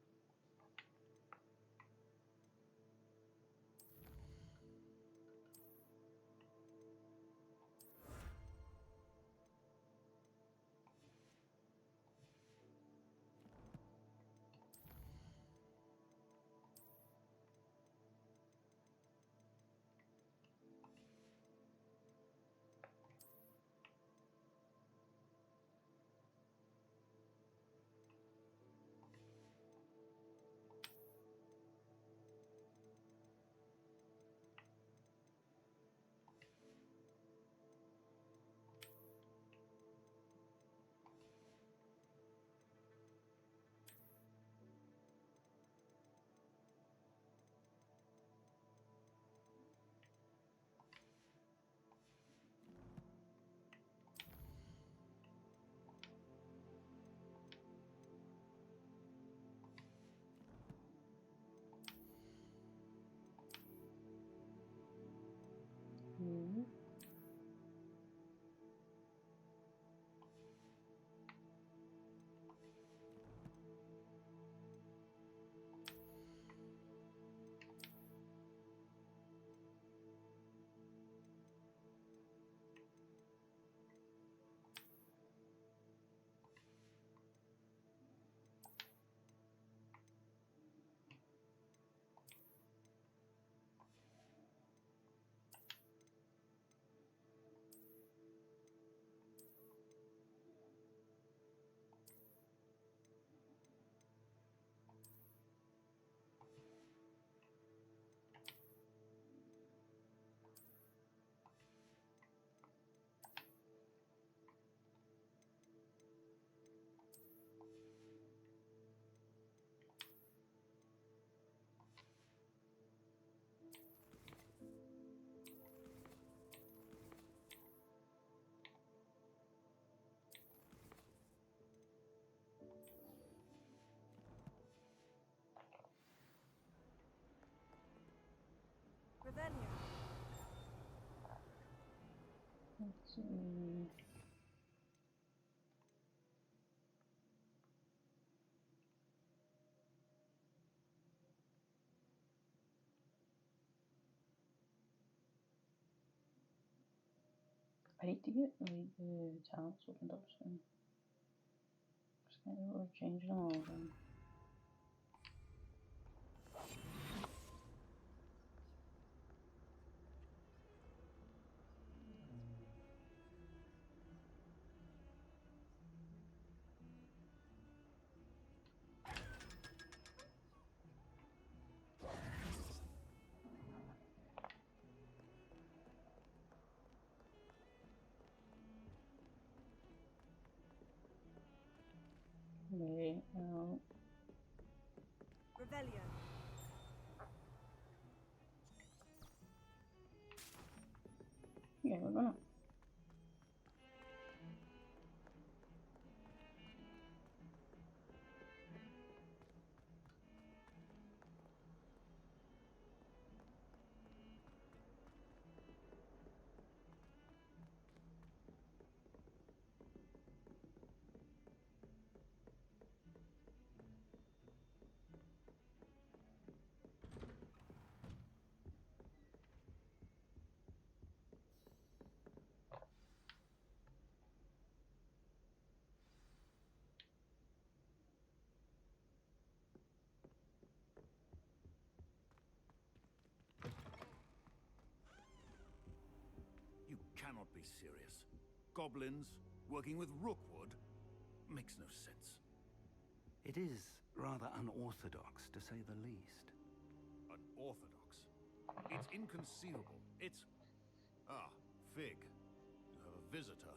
Let's see. I need to get like the tabs opened up soon. Just kind of changing them all then. Okay, Revelio. yeah, we're gonna. You cannot be serious. Goblins working with Rookwood makes no sense. It is rather unorthodox, to say the least. Unorthodox? It's inconceivable. It's... Ah, Fig. You have a visitor.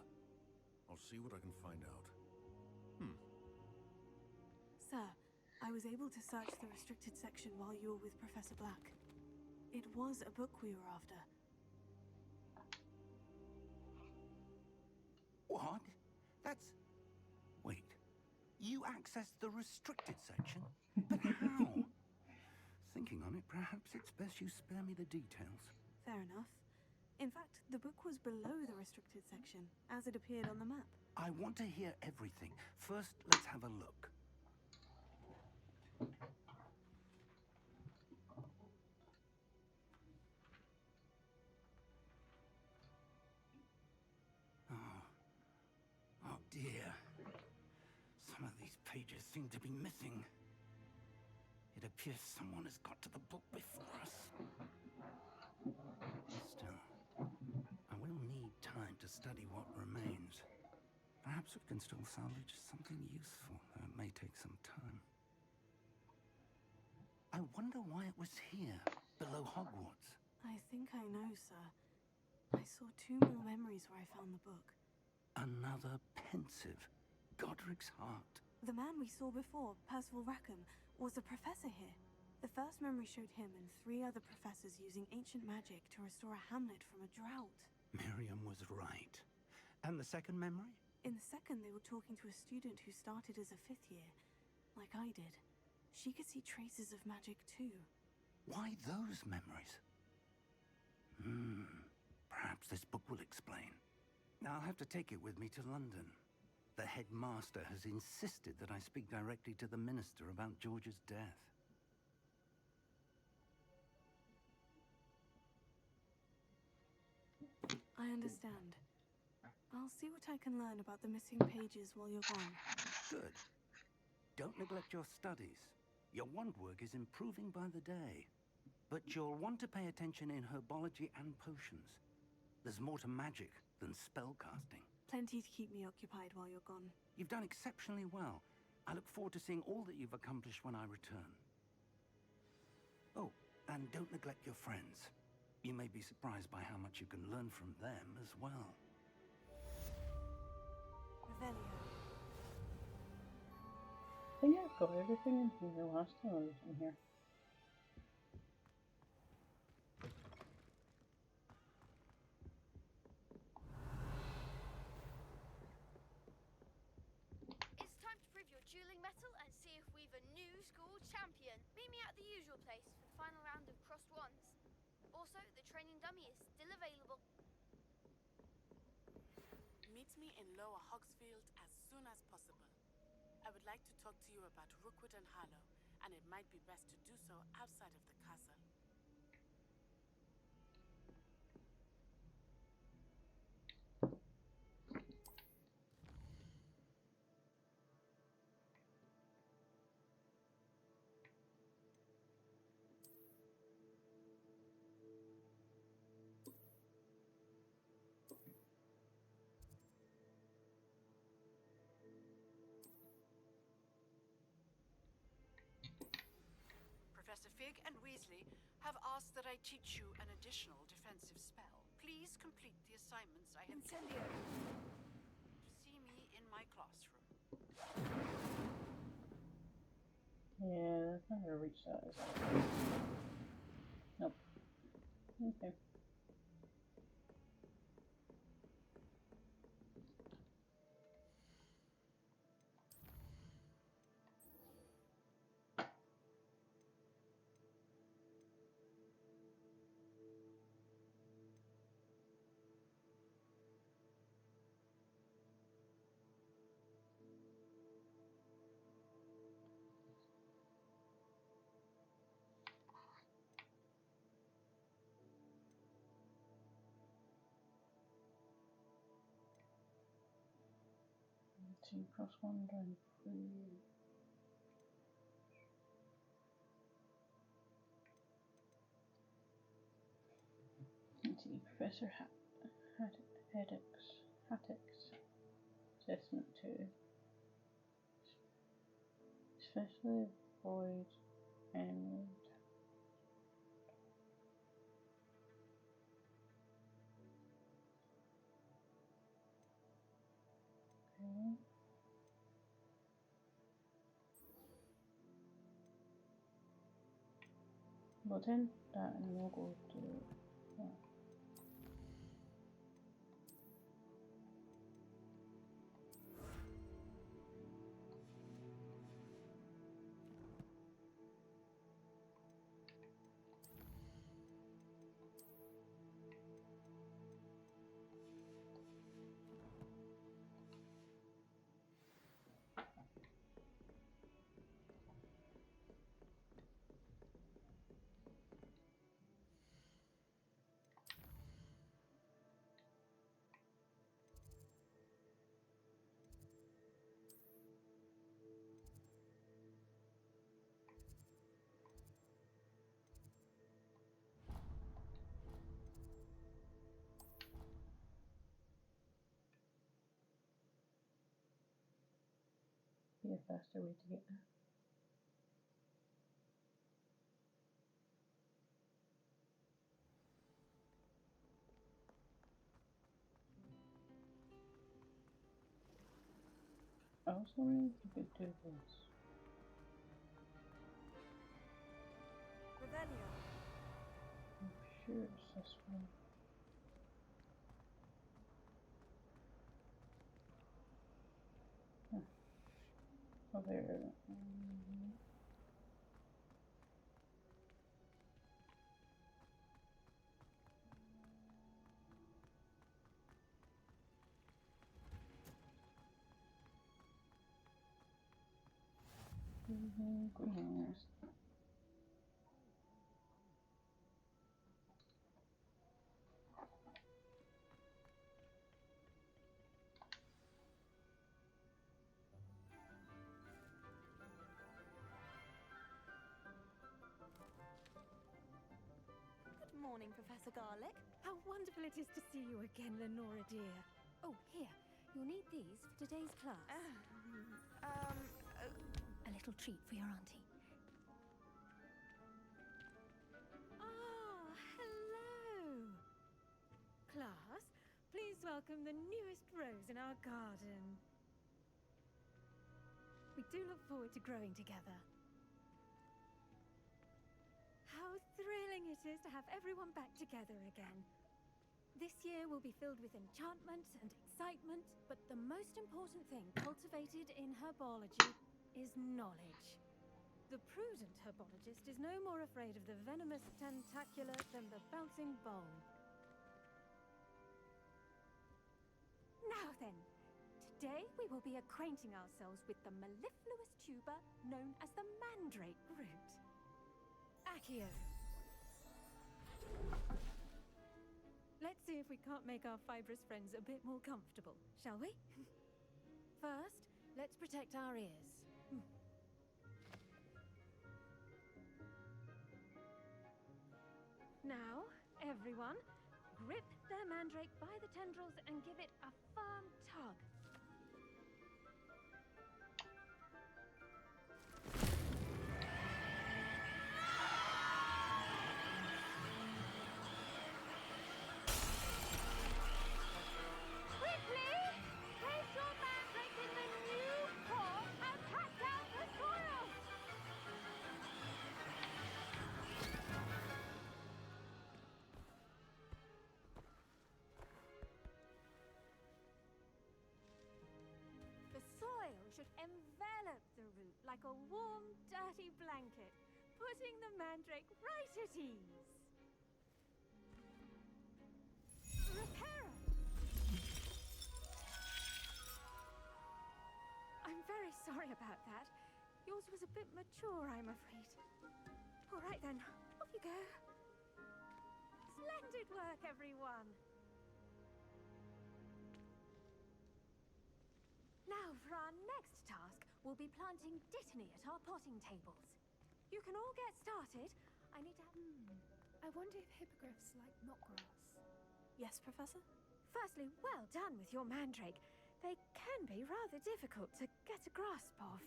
I'll see what I can find out. Sir, I was able to search the restricted section while you were with Professor Black. It was a book we were after. What? That's... Wait. You accessed the restricted section? But how? Thinking on it, perhaps it's best you spare me the details. Fair enough. In fact, the book was below the restricted section, as it appeared on the map. I want to hear everything. First, let's have a look. Oh dear. Some of these pages seem to be missing. It appears someone has got to the book before us. Still, I will need time to study what remains. Perhaps we can still salvage something useful, though it may take some time. I wonder why it was here, below Hogwarts. I think I know, sir. I saw 2 more memories where I found the book. Another pensive Godric's heart. The man we saw before, Percival Rackham, was a professor here. The first memory showed him and 3 other professors using ancient magic to restore a hamlet from a drought. Miriam was right. And the second memory? In the second, they were talking to a student who started as a 5th year, like I did. She could see traces of magic too. Why those memories? Perhaps this book will explain. I'll have to take it with me to London. The headmaster has insisted that I speak directly to the minister about George's death. I understand. I'll see what I can learn about the missing pages while you're gone. Good. Don't neglect your studies. Your wand work is improving by the day. But you'll want to pay attention in herbology and potions. There's more to magic than spellcasting. Plenty to keep me occupied while you're gone. You've done exceptionally well. I look forward to seeing all that you've accomplished when I return. Oh, and don't neglect your friends. You may be surprised by how much you can learn from them as well. Revelio. I think I've got everything in here last time I was in here. It's time to prove your dueling mettle and see if we've a new school champion. Meet me at the usual place for the final round of crossed wands. Also, the training dummy is still available. me in Lower Hogsfield as soon as possible. I would like to talk to you about Rookwood and Harlow, and it might be best to do so outside of the castle. Professor Fig and Weasley have asked that I teach you an additional defensive spell. Please complete the assignments I have given you to see me in my classroom. Yeah, that's not gonna reach that, is it? Nope. Okay. Two plus one down three. Let's see, Professor Hattick's assessment 2. Especially avoid enemy. Okay. We'll attend that and we'll go to be a faster way to get there. I was wondering if you could do this. Revelio. I'm sure it's this one. Huh. Oh, there. Greenhouse. Good morning, Professor Garlick. How wonderful it is to see you again, Lenora dear. Oh, here. You'll need these for today's class. A little treat for your auntie. Ah, hello. Class, please welcome the newest rose in our garden. We do look forward to growing together. How thrilling it is to have everyone back together again. This year will be filled with enchantment and excitement, but the most important thing cultivated in herbology is knowledge. The prudent herbologist is no more afraid of the venomous tentacular than the bouncing bulb. Now then, Today we will be acquainting ourselves with the mellifluous tuber known as the mandrake root. Accio. Let's see if we can't make our fibrous friends a bit more comfortable, shall we? First, let's protect our ears. Now, everyone, grip their mandrake by the tendrils and give it a firm tug. Quickly! Place your mandrake in the new pot and pat down the soil! The soil should envelop the root like a warm, dirty blanket, putting the mandrake right at ease. Reparo! I'm very sorry about that. Yours was a bit mature, I'm afraid. All right then, off you go. Splendid work, everyone! Now, for our next task, we'll be planting dittany at our potting tables. You can all get started. I need to... I wonder if hippogriffs like knotgrass. Yes, Professor? Firstly, well done with your mandrake. They can be rather difficult to get a grasp of.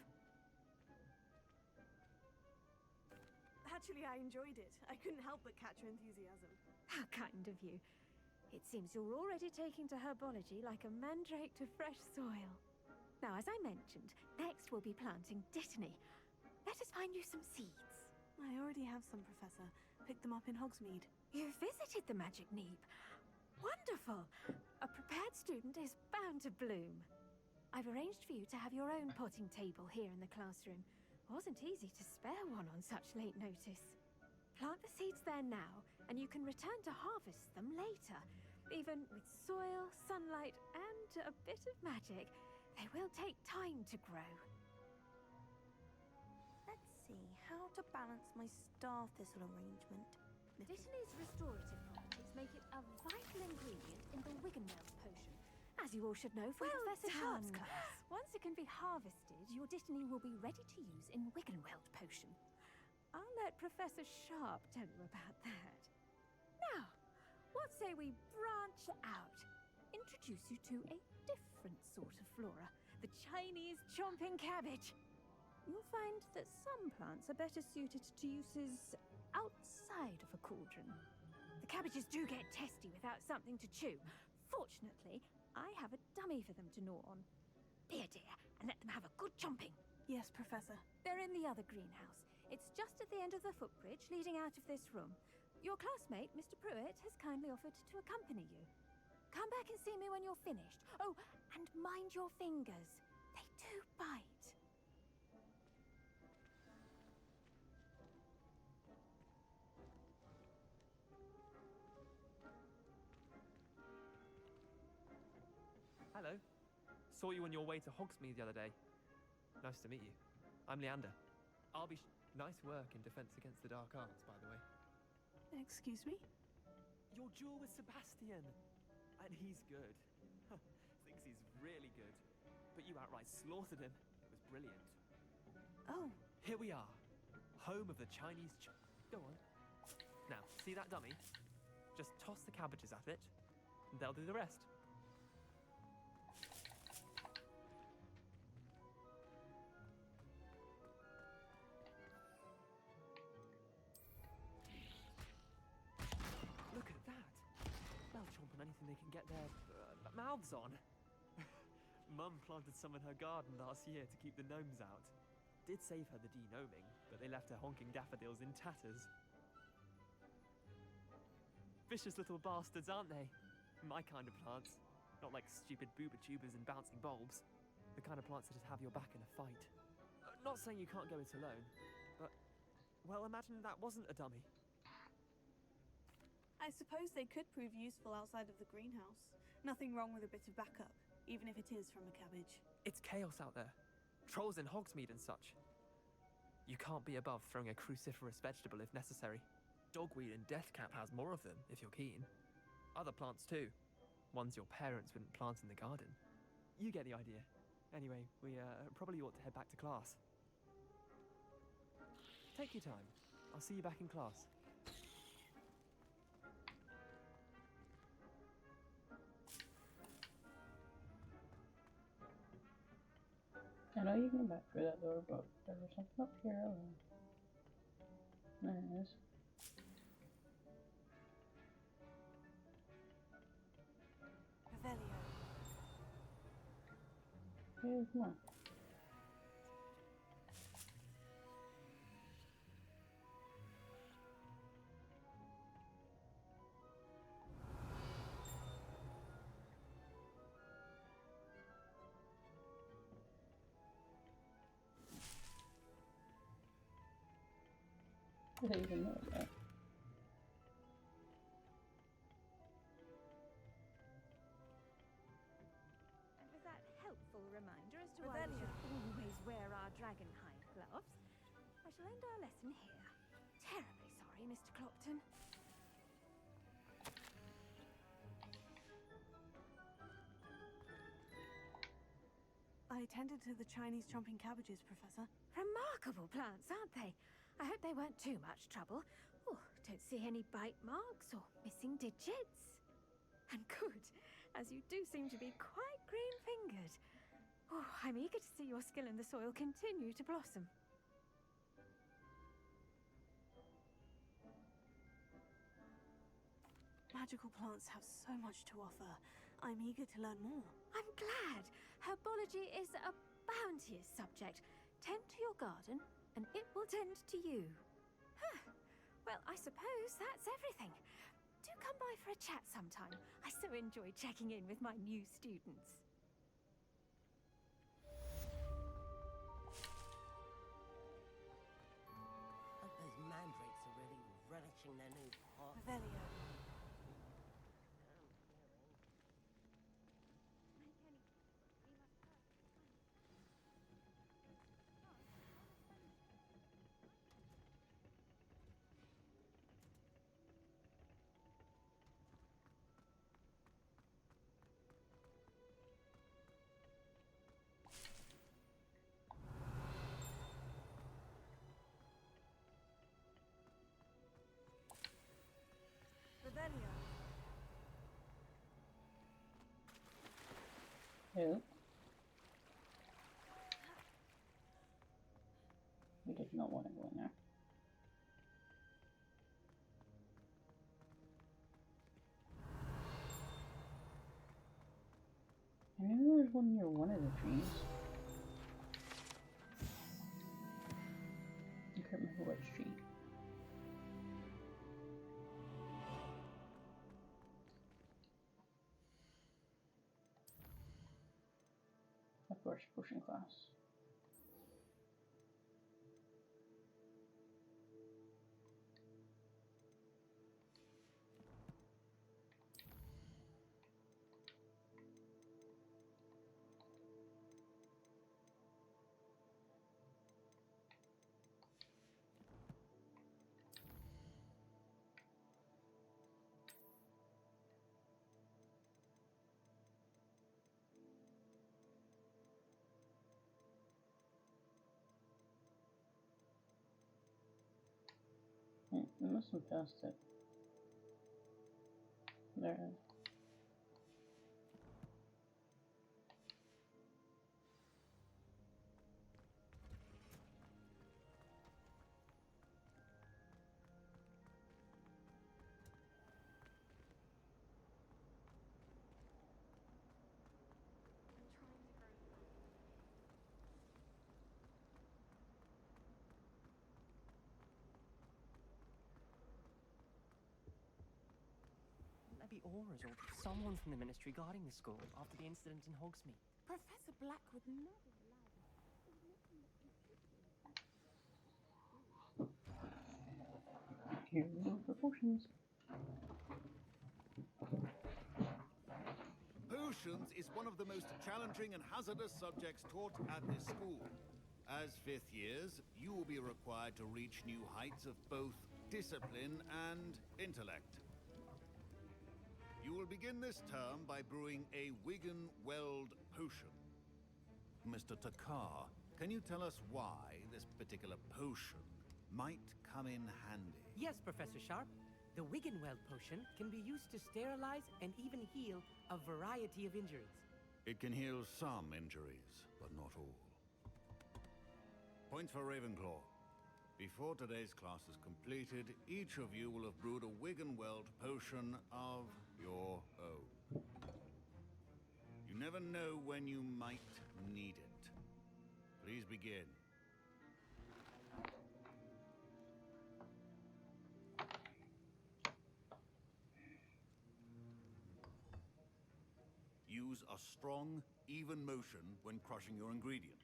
Actually, I enjoyed it. I couldn't help but catch your enthusiasm. How kind of you. It seems you're already taking to herbology like a mandrake to fresh soil. Now, as I mentioned, next we'll be planting dittany. Let us find you some seeds. I already have some, Professor. Picked them up in Hogsmeade. You visited the Magic Neep. Wonderful! A prepared student is bound to bloom. I've arranged for you to have your own potting table here in the classroom. Wasn't easy to spare one on such late notice. Plant the seeds there now, and you can return to harvest them later. Even with soil, sunlight, and a bit of magic, they will take time to grow. Let's see, how to balance my star thistle arrangement. Dittany's restorative properties make it a vital ingredient in the Wiggenweld potion, as you all should know from Professor Sharp's class. Once it can be harvested, your dittany will be ready to use in Wiggenweld potion. I'll let Professor Sharp tell you about that. Now, what say we branch out? Introduce you to a different sort of flora, the Chinese chomping cabbage. You'll find that some plants are better suited to uses outside of a cauldron. The cabbages do get testy without something to chew. Fortunately, I have a dummy for them to gnaw on. Be a dear and let them have a good chomping. Yes, Professor. They're in the other greenhouse. It's just at the end of the footbridge leading out of this room. Your classmate, Mr. Pruitt, has kindly offered to accompany you. Come back and see me when you're finished. Oh, and mind your fingers. They do bite. Hello. Saw you on your way to Hogsmeade the other day. Nice to meet you. I'm Leander. I'll be nice work in Defense Against the Dark Arts, by the way. Excuse me? Your duel with Sebastian. And he's good. Thinks he's really good. But you outright slaughtered him. It was brilliant. Oh. Here we are. Home of the Chinese Go on. Now, see that dummy? Just toss the cabbages at it, and they'll do the rest. Look at that. They'll chomp on anything they can get their mouths on. Mum planted some in her garden last year to keep the gnomes out. Did save her the de-gnoming, but they left her honking daffodils in tatters. Vicious little bastards, aren't they? My kind of plants. Not like stupid booba tubers and bouncing bulbs. The kind of plants that just have your back in a fight. Not saying you can't go it alone, but... well, imagine that wasn't a dummy. I suppose they could prove useful outside of the greenhouse. Nothing wrong with a bit of backup, even if it is from a cabbage. It's chaos out there. Trolls in Hogsmeade and such. You can't be above throwing a cruciferous vegetable if necessary. Dogweed and deathcap has more of them, if you're keen. Other plants too. Ones your parents wouldn't plant in the garden. You get the idea. Anyway, we probably ought to head back to class. Take your time. I'll see you back in class. I know you can go back through that door, but there was something up here around. There it is. Revelio. Here's one. I didn't even know that. And with that helpful reminder as to why we should always wear our dragonhide gloves, I shall end our lesson here. Terribly sorry, Mr. Clopton. I tended to the Chinese chomping cabbages, Professor. Remarkable plants, aren't they? I hope they weren't too much trouble. Oh, don't see any bite marks or missing digits. And good, as you do seem to be quite green-fingered. Oh, I'm eager to see your skill in the soil continue to blossom. Magical plants have so much to offer. I'm eager to learn more. I'm glad. Herbology is a bounteous subject. Tend to your garden, and it will tend to you. Huh. Well, I suppose that's everything. Do come by for a chat sometime. I so enjoy checking in with my new students. Those mandrakes are really relishing their new pot. Revelio. Revelio. Who? We did not want to go in there. I knew there was one near one of the trees. I can't remember which tree. Of course, potion class. I must have passed it. There it is. Be Aura's or someone from the Ministry guarding the school after the incident in Hogsmeade. Professor Black would never allow Here we go for potions. Who Potions is one of the most challenging and hazardous subjects taught at this school. As fifth years, you will be required to reach new heights of both discipline and intellect. You will begin this term by brewing a Wigan-Weld potion. Mr. Takar, can you tell us why this particular potion might come in handy? Yes, Professor Sharp. The Wiggenweld potion can be used to sterilize and even heal a variety of injuries. It can heal some injuries, but not all. Point for Ravenclaw. Before today's class is completed, each of you will have brewed a Wiggenweld potion of your own. You never know when you might need it. Please begin. Use a strong, even motion when crushing your ingredients.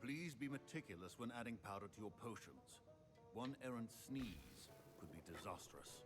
Please be meticulous when adding powder to your potions. One errant sneeze could be disastrous.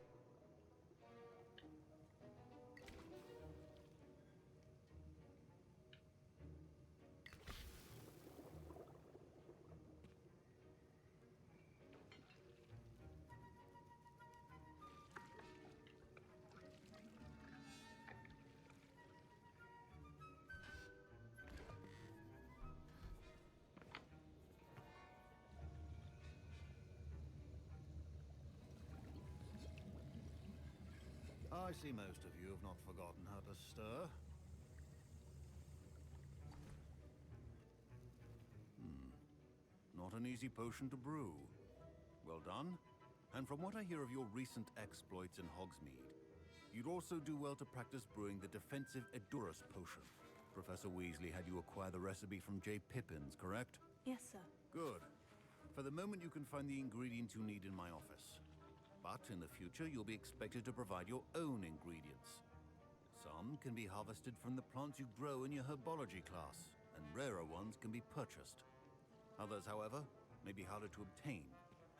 I see most of you have not forgotten how to stir. Not an easy potion to brew. Well done. And from what I hear of your recent exploits in Hogsmeade, you'd also do well to practice brewing the defensive Edurus potion. Professor Weasley had you acquire the recipe from J. Pippins, correct? Yes, sir. Good. For the moment, you can find the ingredients you need in my office. But in the future, you'll be expected to provide your own ingredients. Some can be harvested from the plants you grow in your herbology class, and rarer ones can be purchased. Others, however, may be harder to obtain,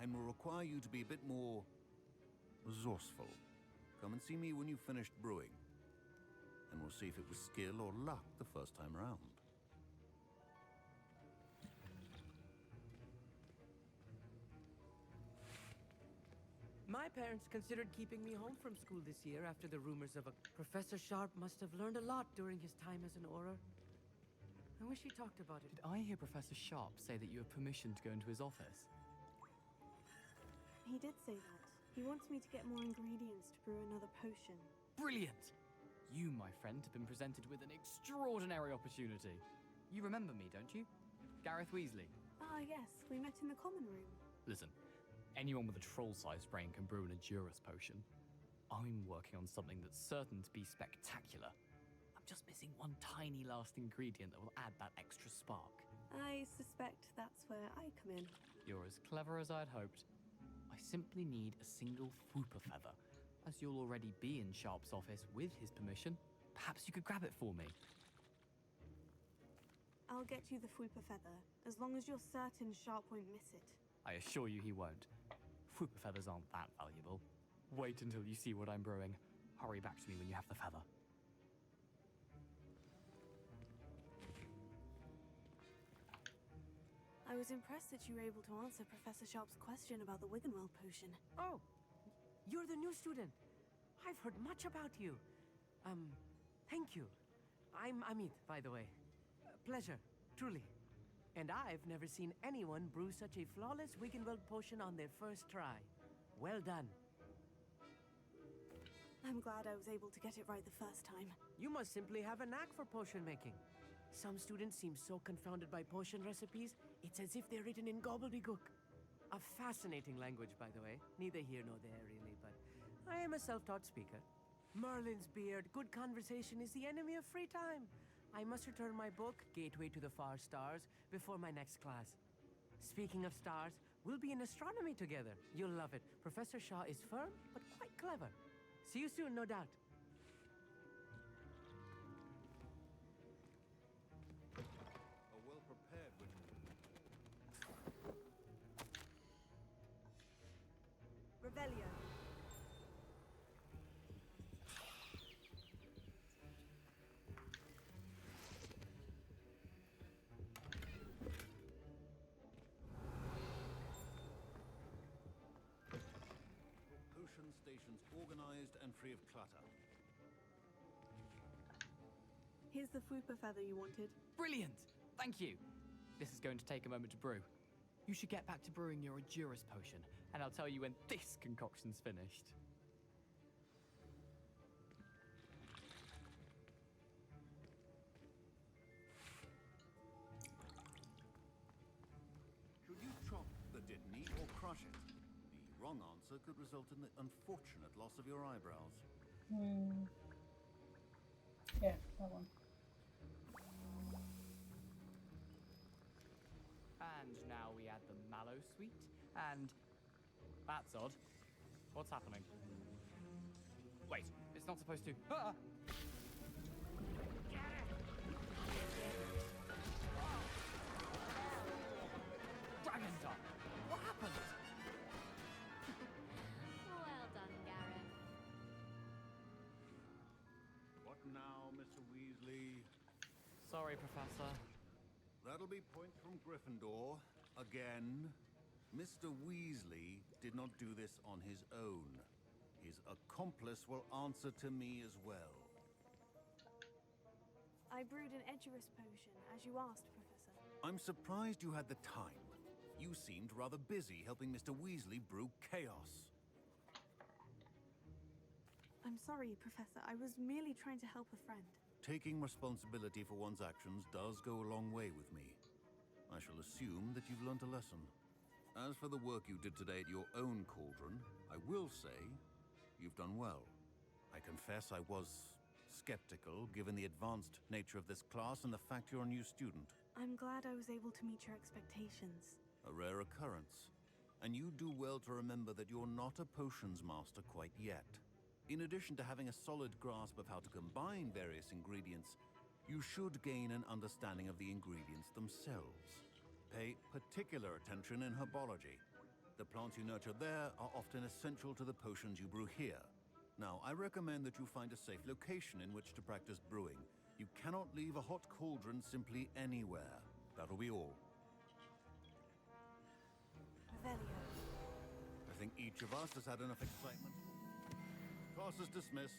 and will require you to be a bit more resourceful. Come and see me when you've finished brewing, and we'll see if it was skill or luck the first time around. My parents considered keeping me home from school this year after the rumors of a... Professor Sharp must have learned a lot during his time as an Auror. I wish he talked about it. Did I hear Professor Sharp say that you have permission to go into his office? He did say that. He wants me to get more ingredients to brew another potion. Brilliant! You, my friend, have been presented with an extraordinary opportunity. You remember me, don't you? Gareth Weasley. Ah, yes. We met in the common room. Listen, anyone with a troll-sized brain can brew an Edurus potion. I'm working on something that's certain to be spectacular. I'm just missing one tiny last ingredient that will add that extra spark. I suspect that's where I come in. You're as clever as I'd hoped. I simply need a single Fwooper feather. As you'll already be in Sharp's office with his permission, perhaps you could grab it for me. I'll get you the Fwooper feather, as long as you're certain Sharp won't miss it. I assure you he won't. Fwooper feathers aren't that valuable. Wait until you see what I'm brewing. Hurry back to me when you have the feather. I was impressed that you were able to answer Professor Sharp's question about the Wiggenweld potion. Oh, you're the new student. I've heard much about you. Thank you. I'm Amit, by the way. Pleasure, truly. And I've never seen anyone brew such a flawless Wiggenweld potion on their first try. Well done. I'm glad I was able to get it right the first time. You must simply have a knack for potion making. Some students seem so confounded by potion recipes, it's as if they're written in gobbledygook. A fascinating language, by the way. Neither here nor there, really, but I am a self-taught speaker. Merlin's beard, good conversation is the enemy of free time. I must return my book, Gateway to the Far Stars, before my next class. Speaking of stars, we'll be in astronomy together. You'll love it. Professor Shaw is firm, but quite clever. See you soon, no doubt. A well-prepared Revelio. sessions organized and free of clutter. Here's the Fupa feather you wanted. Brilliant! Thank you! This is going to take a moment to brew. You should get back to brewing your Adurus potion, and I'll tell you when this concoction's finished. Should you chop the Dittany or crush it? The wrong answer could result in the unfortunate loss of your eyebrows. Yeah, that one. And now we add the mallow sweet, and that's odd. What's happening? Wait, it's not supposed to. Ah! Dragon Dog! What happened? Well done, Gareth. What now, Mr. Weasley? Sorry, Professor. That'll be points from Gryffindor. Again. Mr. Weasley did not do this on his own. His accomplice will answer to me as well. I brewed an Edurus potion, as you asked, Professor. I'm surprised you had the time. You seemed rather busy helping Mr. Weasley brew chaos. I'm sorry, Professor. I was merely trying to help a friend. Taking responsibility for one's actions does go a long way with me. I shall assume that you've learnt a lesson. As for the work you did today at your own cauldron, I will say you've done well. I confess I was skeptical, given the advanced nature of this class and the fact you're a new student. I'm glad I was able to meet your expectations. A rare occurrence. And you do well to remember that you're not a potions master quite yet. In addition to having a solid grasp of how to combine various ingredients, you should gain an understanding of the ingredients themselves. Pay particular attention in herbology. The plants you nurture there are often essential to the potions you brew here. Now, I recommend that you find a safe location in which to practice brewing. You cannot leave a hot cauldron simply anywhere. That'll be all. Revelio. I think each of us has had enough excitement. Class is dismissed.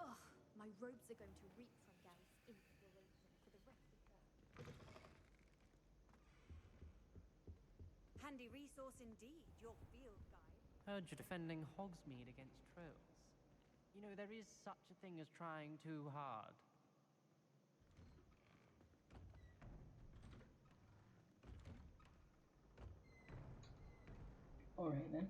Ugh, my robes are going to reek from Gary's inspiration for the rest of the... Handy resource indeed, your field guide. Heard you're defending Hogsmeade against trolls. You know, there is such a thing as trying too hard. Alright then.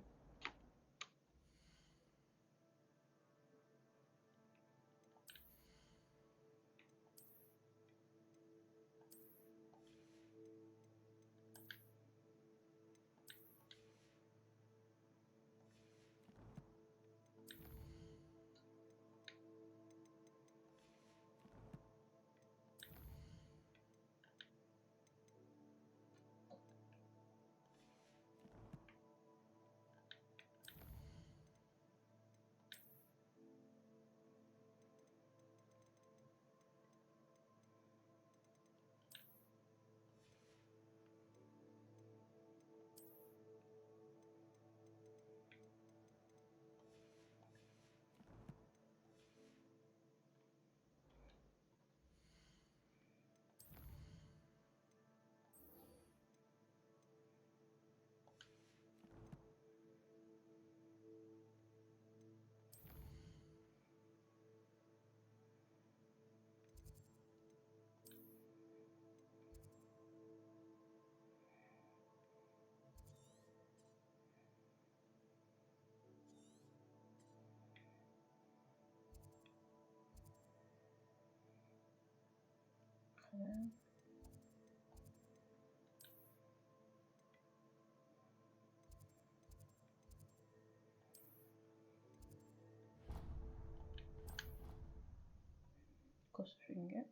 Okay. Closest we can get.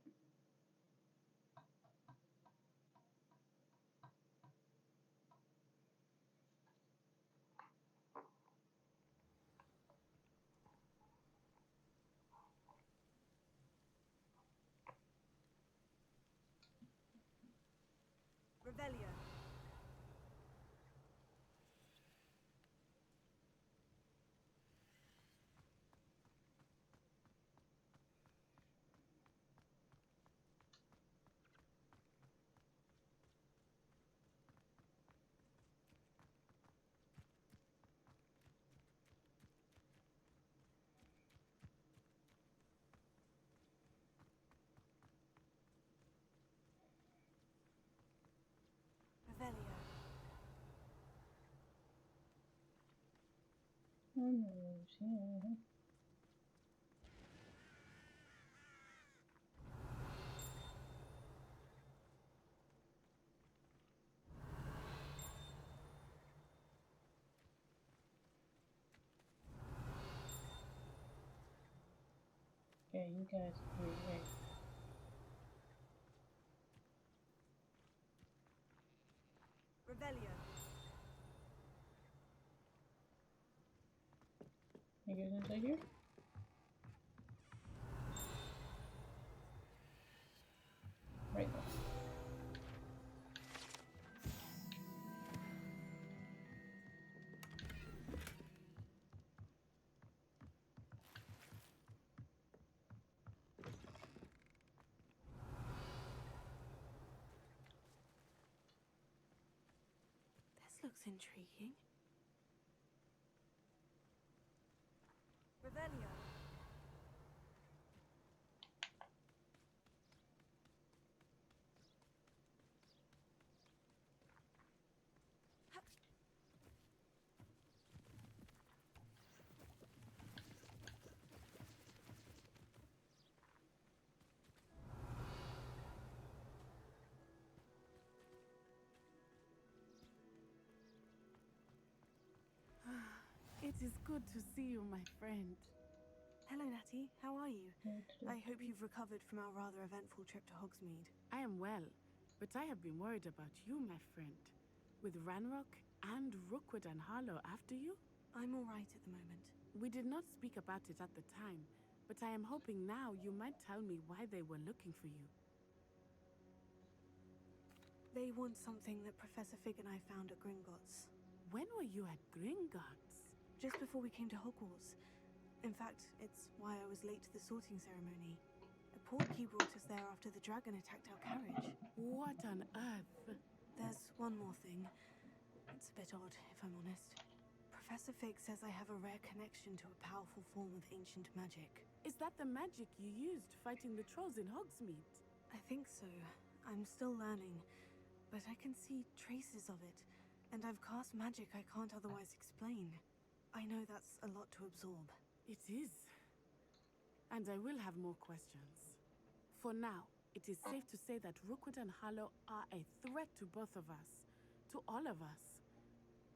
Almost here. Okay, you guys wait. Revelio. You guys inside here? Right there. This looks intriguing. Revelio. It is good to see you, my friend. Hello, Natty. How are you? I hope you've recovered from our rather eventful trip to Hogsmeade. I am well, but I have been worried about you, my friend. With Ranrock and Rookwood and Harlow after you? I'm all right at the moment. We did not speak about it at the time, but I am hoping now you might tell me why they were looking for you. They want something that Professor Fig and I found at Gringotts. When were you at Gringotts? Just before we came to Hogwarts. In fact, it's why I was late to the sorting ceremony. A portkey brought us there after the dragon attacked our carriage. What on earth? There's one more thing. It's a bit odd, if I'm honest. Professor Fig says I have a rare connection to a powerful form of ancient magic. Is that the magic you used fighting the trolls in Hogsmeade? I think so. I'm still learning, but I can see traces of it, and I've cast magic I can't otherwise explain. I know that's a lot to absorb. It is. And I will have more questions. For now, it is safe to say that Rookwood and Harlow are a threat to both of us. To all of us.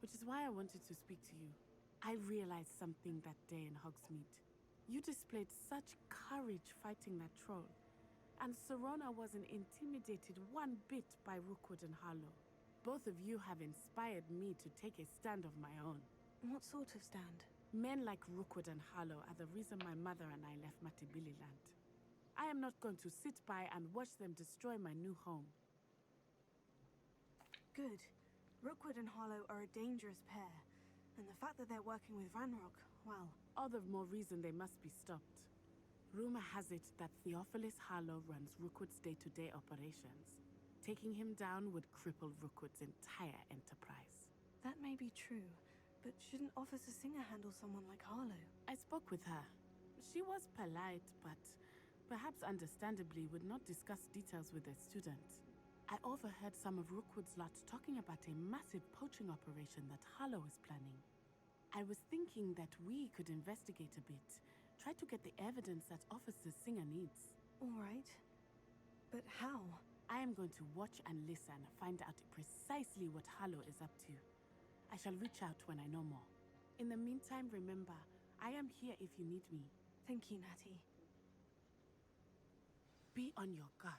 Which is why I wanted to speak to you. I realized something that day in Hogsmeade. You displayed such courage fighting that troll. And Serona wasn't intimidated one bit by Rookwood and Harlow. Both of you have inspired me to take a stand of my own. What sort of stand? Men like Rookwood and Harlow are the reason my mother and I left Matibililand. I am not going to sit by and watch them destroy my new home. Good. Rookwood and Harlow are a dangerous pair, and the fact that they're working with Ranrock, well... All the more reason they must be stopped. Rumor has it that Theophilus Harlow runs Rookwood's day-to-day operations. Taking him down would cripple Rookwood's entire enterprise. That may be true, but shouldn't Officer Singer handle someone like Harlow? I spoke with her. She was polite, but perhaps understandably would not discuss details with a student. I overheard some of Rookwood's lot talking about a massive poaching operation that Harlow is planning. I was thinking that we could investigate a bit, try to get the evidence that Officer Singer needs. All right. But how? I am going to watch and listen, find out precisely what Harlow is up to. I shall reach out when I know more. In the meantime, remember, I am here if you need me. Thank you, Natty. Be on your guard.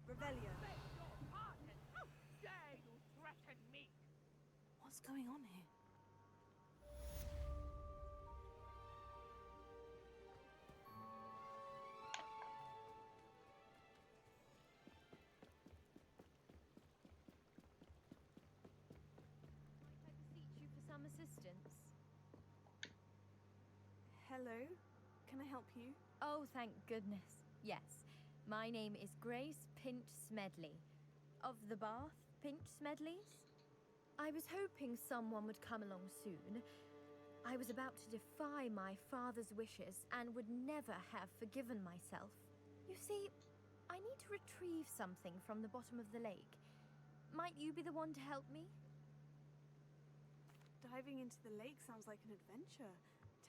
Revelio. How dare you threaten me? What's going on here? Assistance. Hello? Can I help you? Oh, thank goodness. Yes. My name is Grace Pinch Smedley. Of the Bath Pinch Smedleys? I was hoping someone would come along soon. I was about to defy my father's wishes and would never have forgiven myself. You see, I need to retrieve something from the bottom of the lake. Might you be the one to help me? Diving into the lake sounds like an adventure.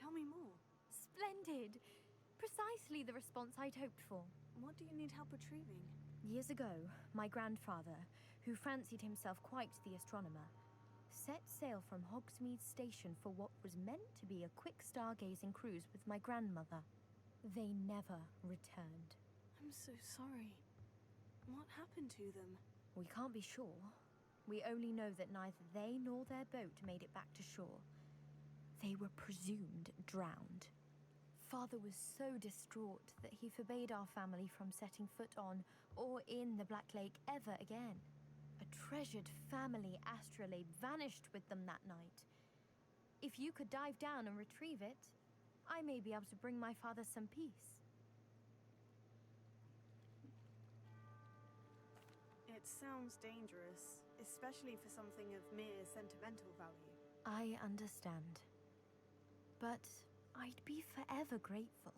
Tell me more. Splendid! Precisely the response I'd hoped for. What do you need help retrieving? Years ago, my grandfather, who fancied himself quite the astronomer, set sail from Hogsmeade Station for what was meant to be a quick stargazing cruise with my grandmother. They never returned. I'm so sorry. What happened to them? We can't be sure. We only know that neither they nor their boat made it back to shore. They were presumed drowned. Father was so distraught that he forbade our family from setting foot on or in the Black Lake ever again. A treasured family astrolabe vanished with them that night. If you could dive down and retrieve it, I may be able to bring my father some peace. It sounds dangerous, especially for something of mere sentimental value. I understand. But I'd be forever grateful.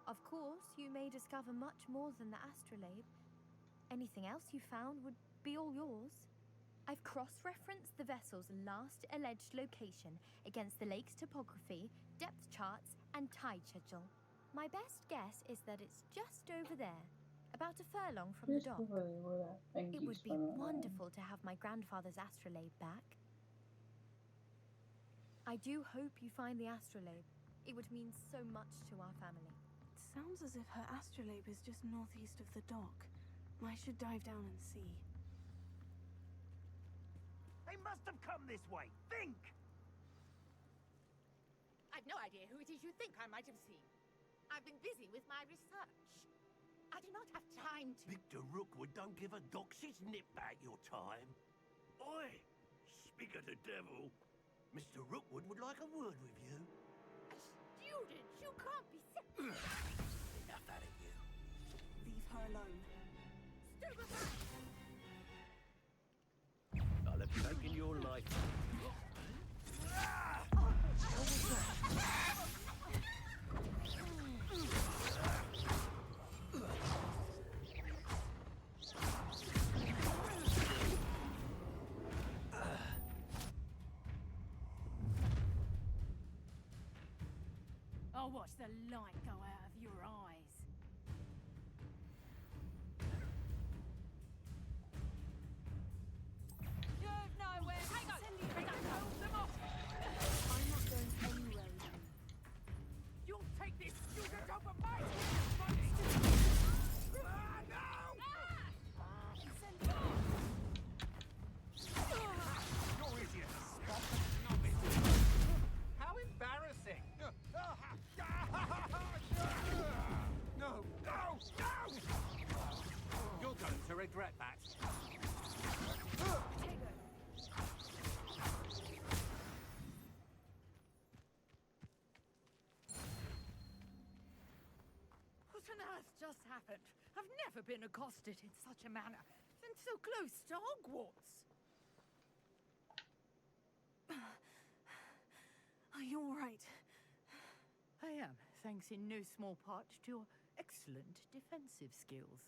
Of course, you may discover much more than the astrolabe. Anything else you found would be all yours. I've cross-referenced the vessel's last alleged location against the lake's topography, depth charts, and tide schedule. My best guess is that it's just over there, about a furlong from the dock. It would be wonderful to have my grandfather's astrolabe back. I do hope you find the astrolabe. It would mean so much to our family. It sounds as if her astrolabe is just northeast of the dock. I should dive down and see. They must have come this way. Think! I've no idea who it is you think I might have seen. I've been busy with my research. I do not have time to... Victor Rookwood don't give a doxy's nip back your time. Oi! Speak of the devil. Mr. Rookwood would like a word with you. Student, you can't be... Enough out of you. Leave her alone. I'll have taken your life. I'll watch the light go out of your eyes. You've nowhere. Hang on. Don't hold them off. I'm not going anywhere with you. You'll take this student over my head. You're idiot. Stop. How embarrassing. No, no, no! You're going to regret that. What on earth just happened? I've never been accosted in such a manner, and so close to Hogwarts. Are you all right? I am, thanks in no small part to your excellent defensive skills.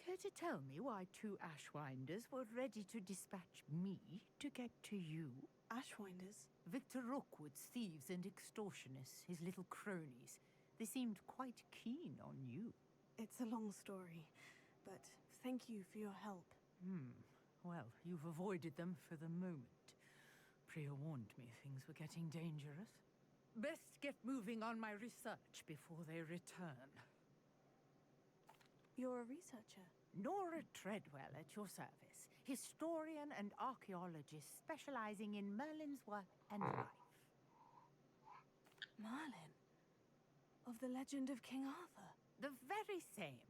Care to tell me why two Ashwinders were ready to dispatch me to get to you? Ashwinders? Victor Rookwood's thieves and extortionists, his little cronies. They seemed quite keen on you. It's a long story, but thank you for your help. Well, you've avoided them for the moment. Priya warned me things were getting dangerous. Best get moving on my research before they return. You're a researcher? Nora Treadwell at your service. Historian and archaeologist specializing in Merlin's work and life. Merlin? Of the legend of King Arthur? The very same.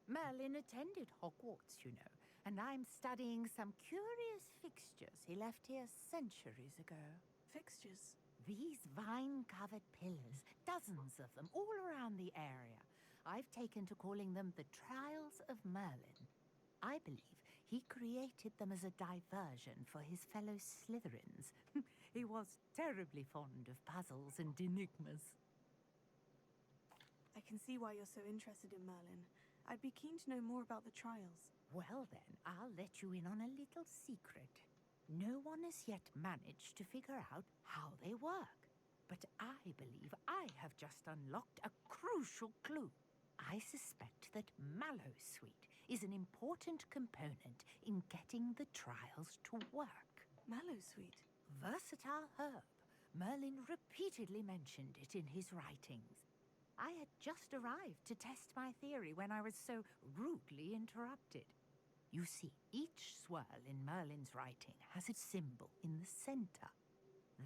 Merlin attended Hogwarts, you know, and I'm studying some curious fixtures he left here centuries ago. Fixtures? These vine-covered pillars, dozens of them, all around the area. I've taken to calling them the Trials of Merlin. I believe he created them as a diversion for his fellow Slytherins. He was terribly fond of puzzles and enigmas. I can see why you're so interested in Merlin. I'd be keen to know more about the trials. Well then, I'll let you in on a little secret. No one has yet managed to figure out how they work. But I believe I have just unlocked a crucial clue. I suspect that Mallowsweet is an important component in getting the trials to work. Mallowsweet? Versatile herb. Merlin repeatedly mentioned it in his writings. I had just arrived to test my theory when I was so rudely interrupted. You see, each swirl in Merlin's writing has a symbol in the center.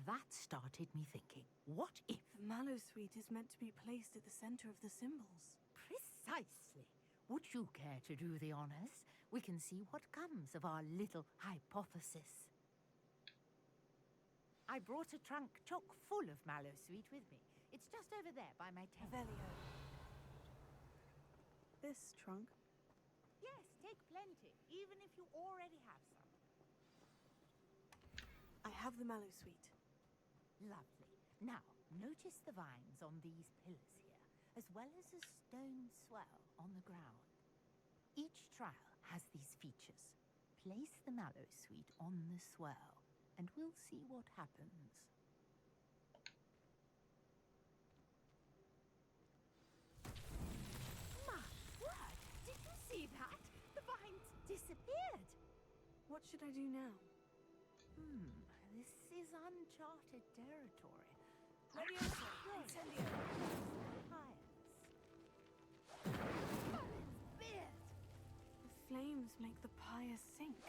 That started me thinking, what if... Mallowsweet is meant to be placed at the center of the symbols. Precisely. Would you care to do the honors? We can see what comes of our little hypothesis. I brought a trunk chock full of Mallowsweet with me. It's just over there by my tent. Revelio. This trunk? Yes, take plenty, even if you already have some. I have the Mallowsweet. Lovely. Now, notice the vines on these pillars here, as well as a stone swell on the ground. Each trial has these features. Place the Mallowsweet on the swell, and we'll see what happens. My word! Did you see that? The vines disappeared! What should I do now? This is uncharted territory. Leviosa! Incendio! Merlin's beard! The flames make the pyre sink.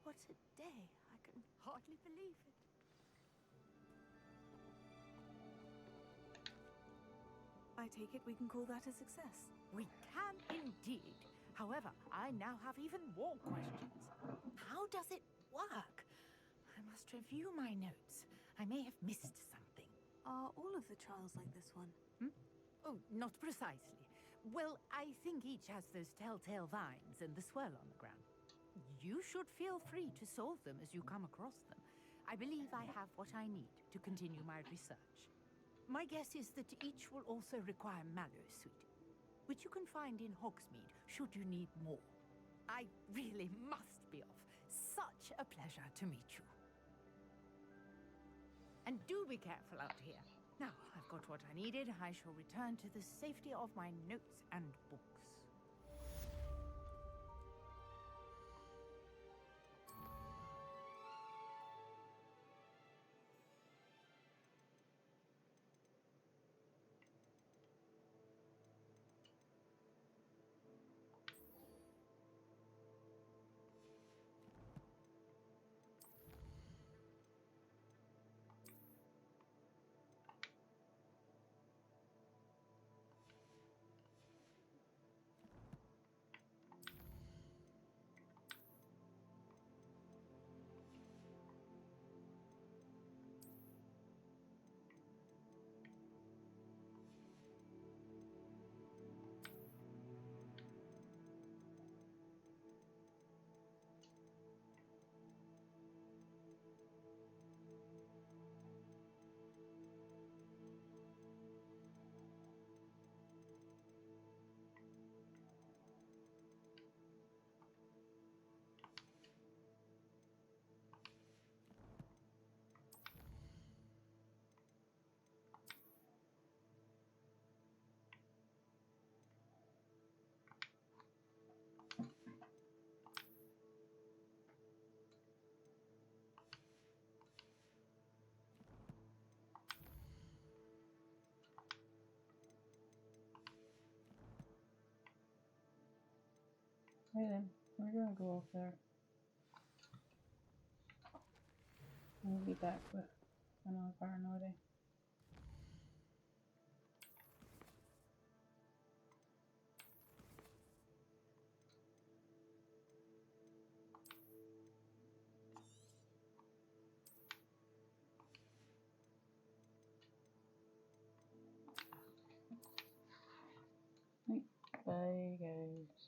What a day. I can hardly believe it. I take it we can call that a success. We can indeed. However, I now have even more questions. How does it work? I must review my notes. I may have missed something. Are all of the trials like this one? Oh, not precisely. Well, I think each has those telltale vines and the swirl on the ground. You should feel free to solve them as you come across them. I believe I have what I need to continue my research. My guess is that each will also require Mallowsweet, which you can find in Hogsmeade should you need more. I really must be off. Such a pleasure to meet you. And do be careful out here. Now, I've got what I needed. I shall return to the safety of my notes and books. Okay then, we're gonna go off there. We'll be back with another paranoia. Right. guys.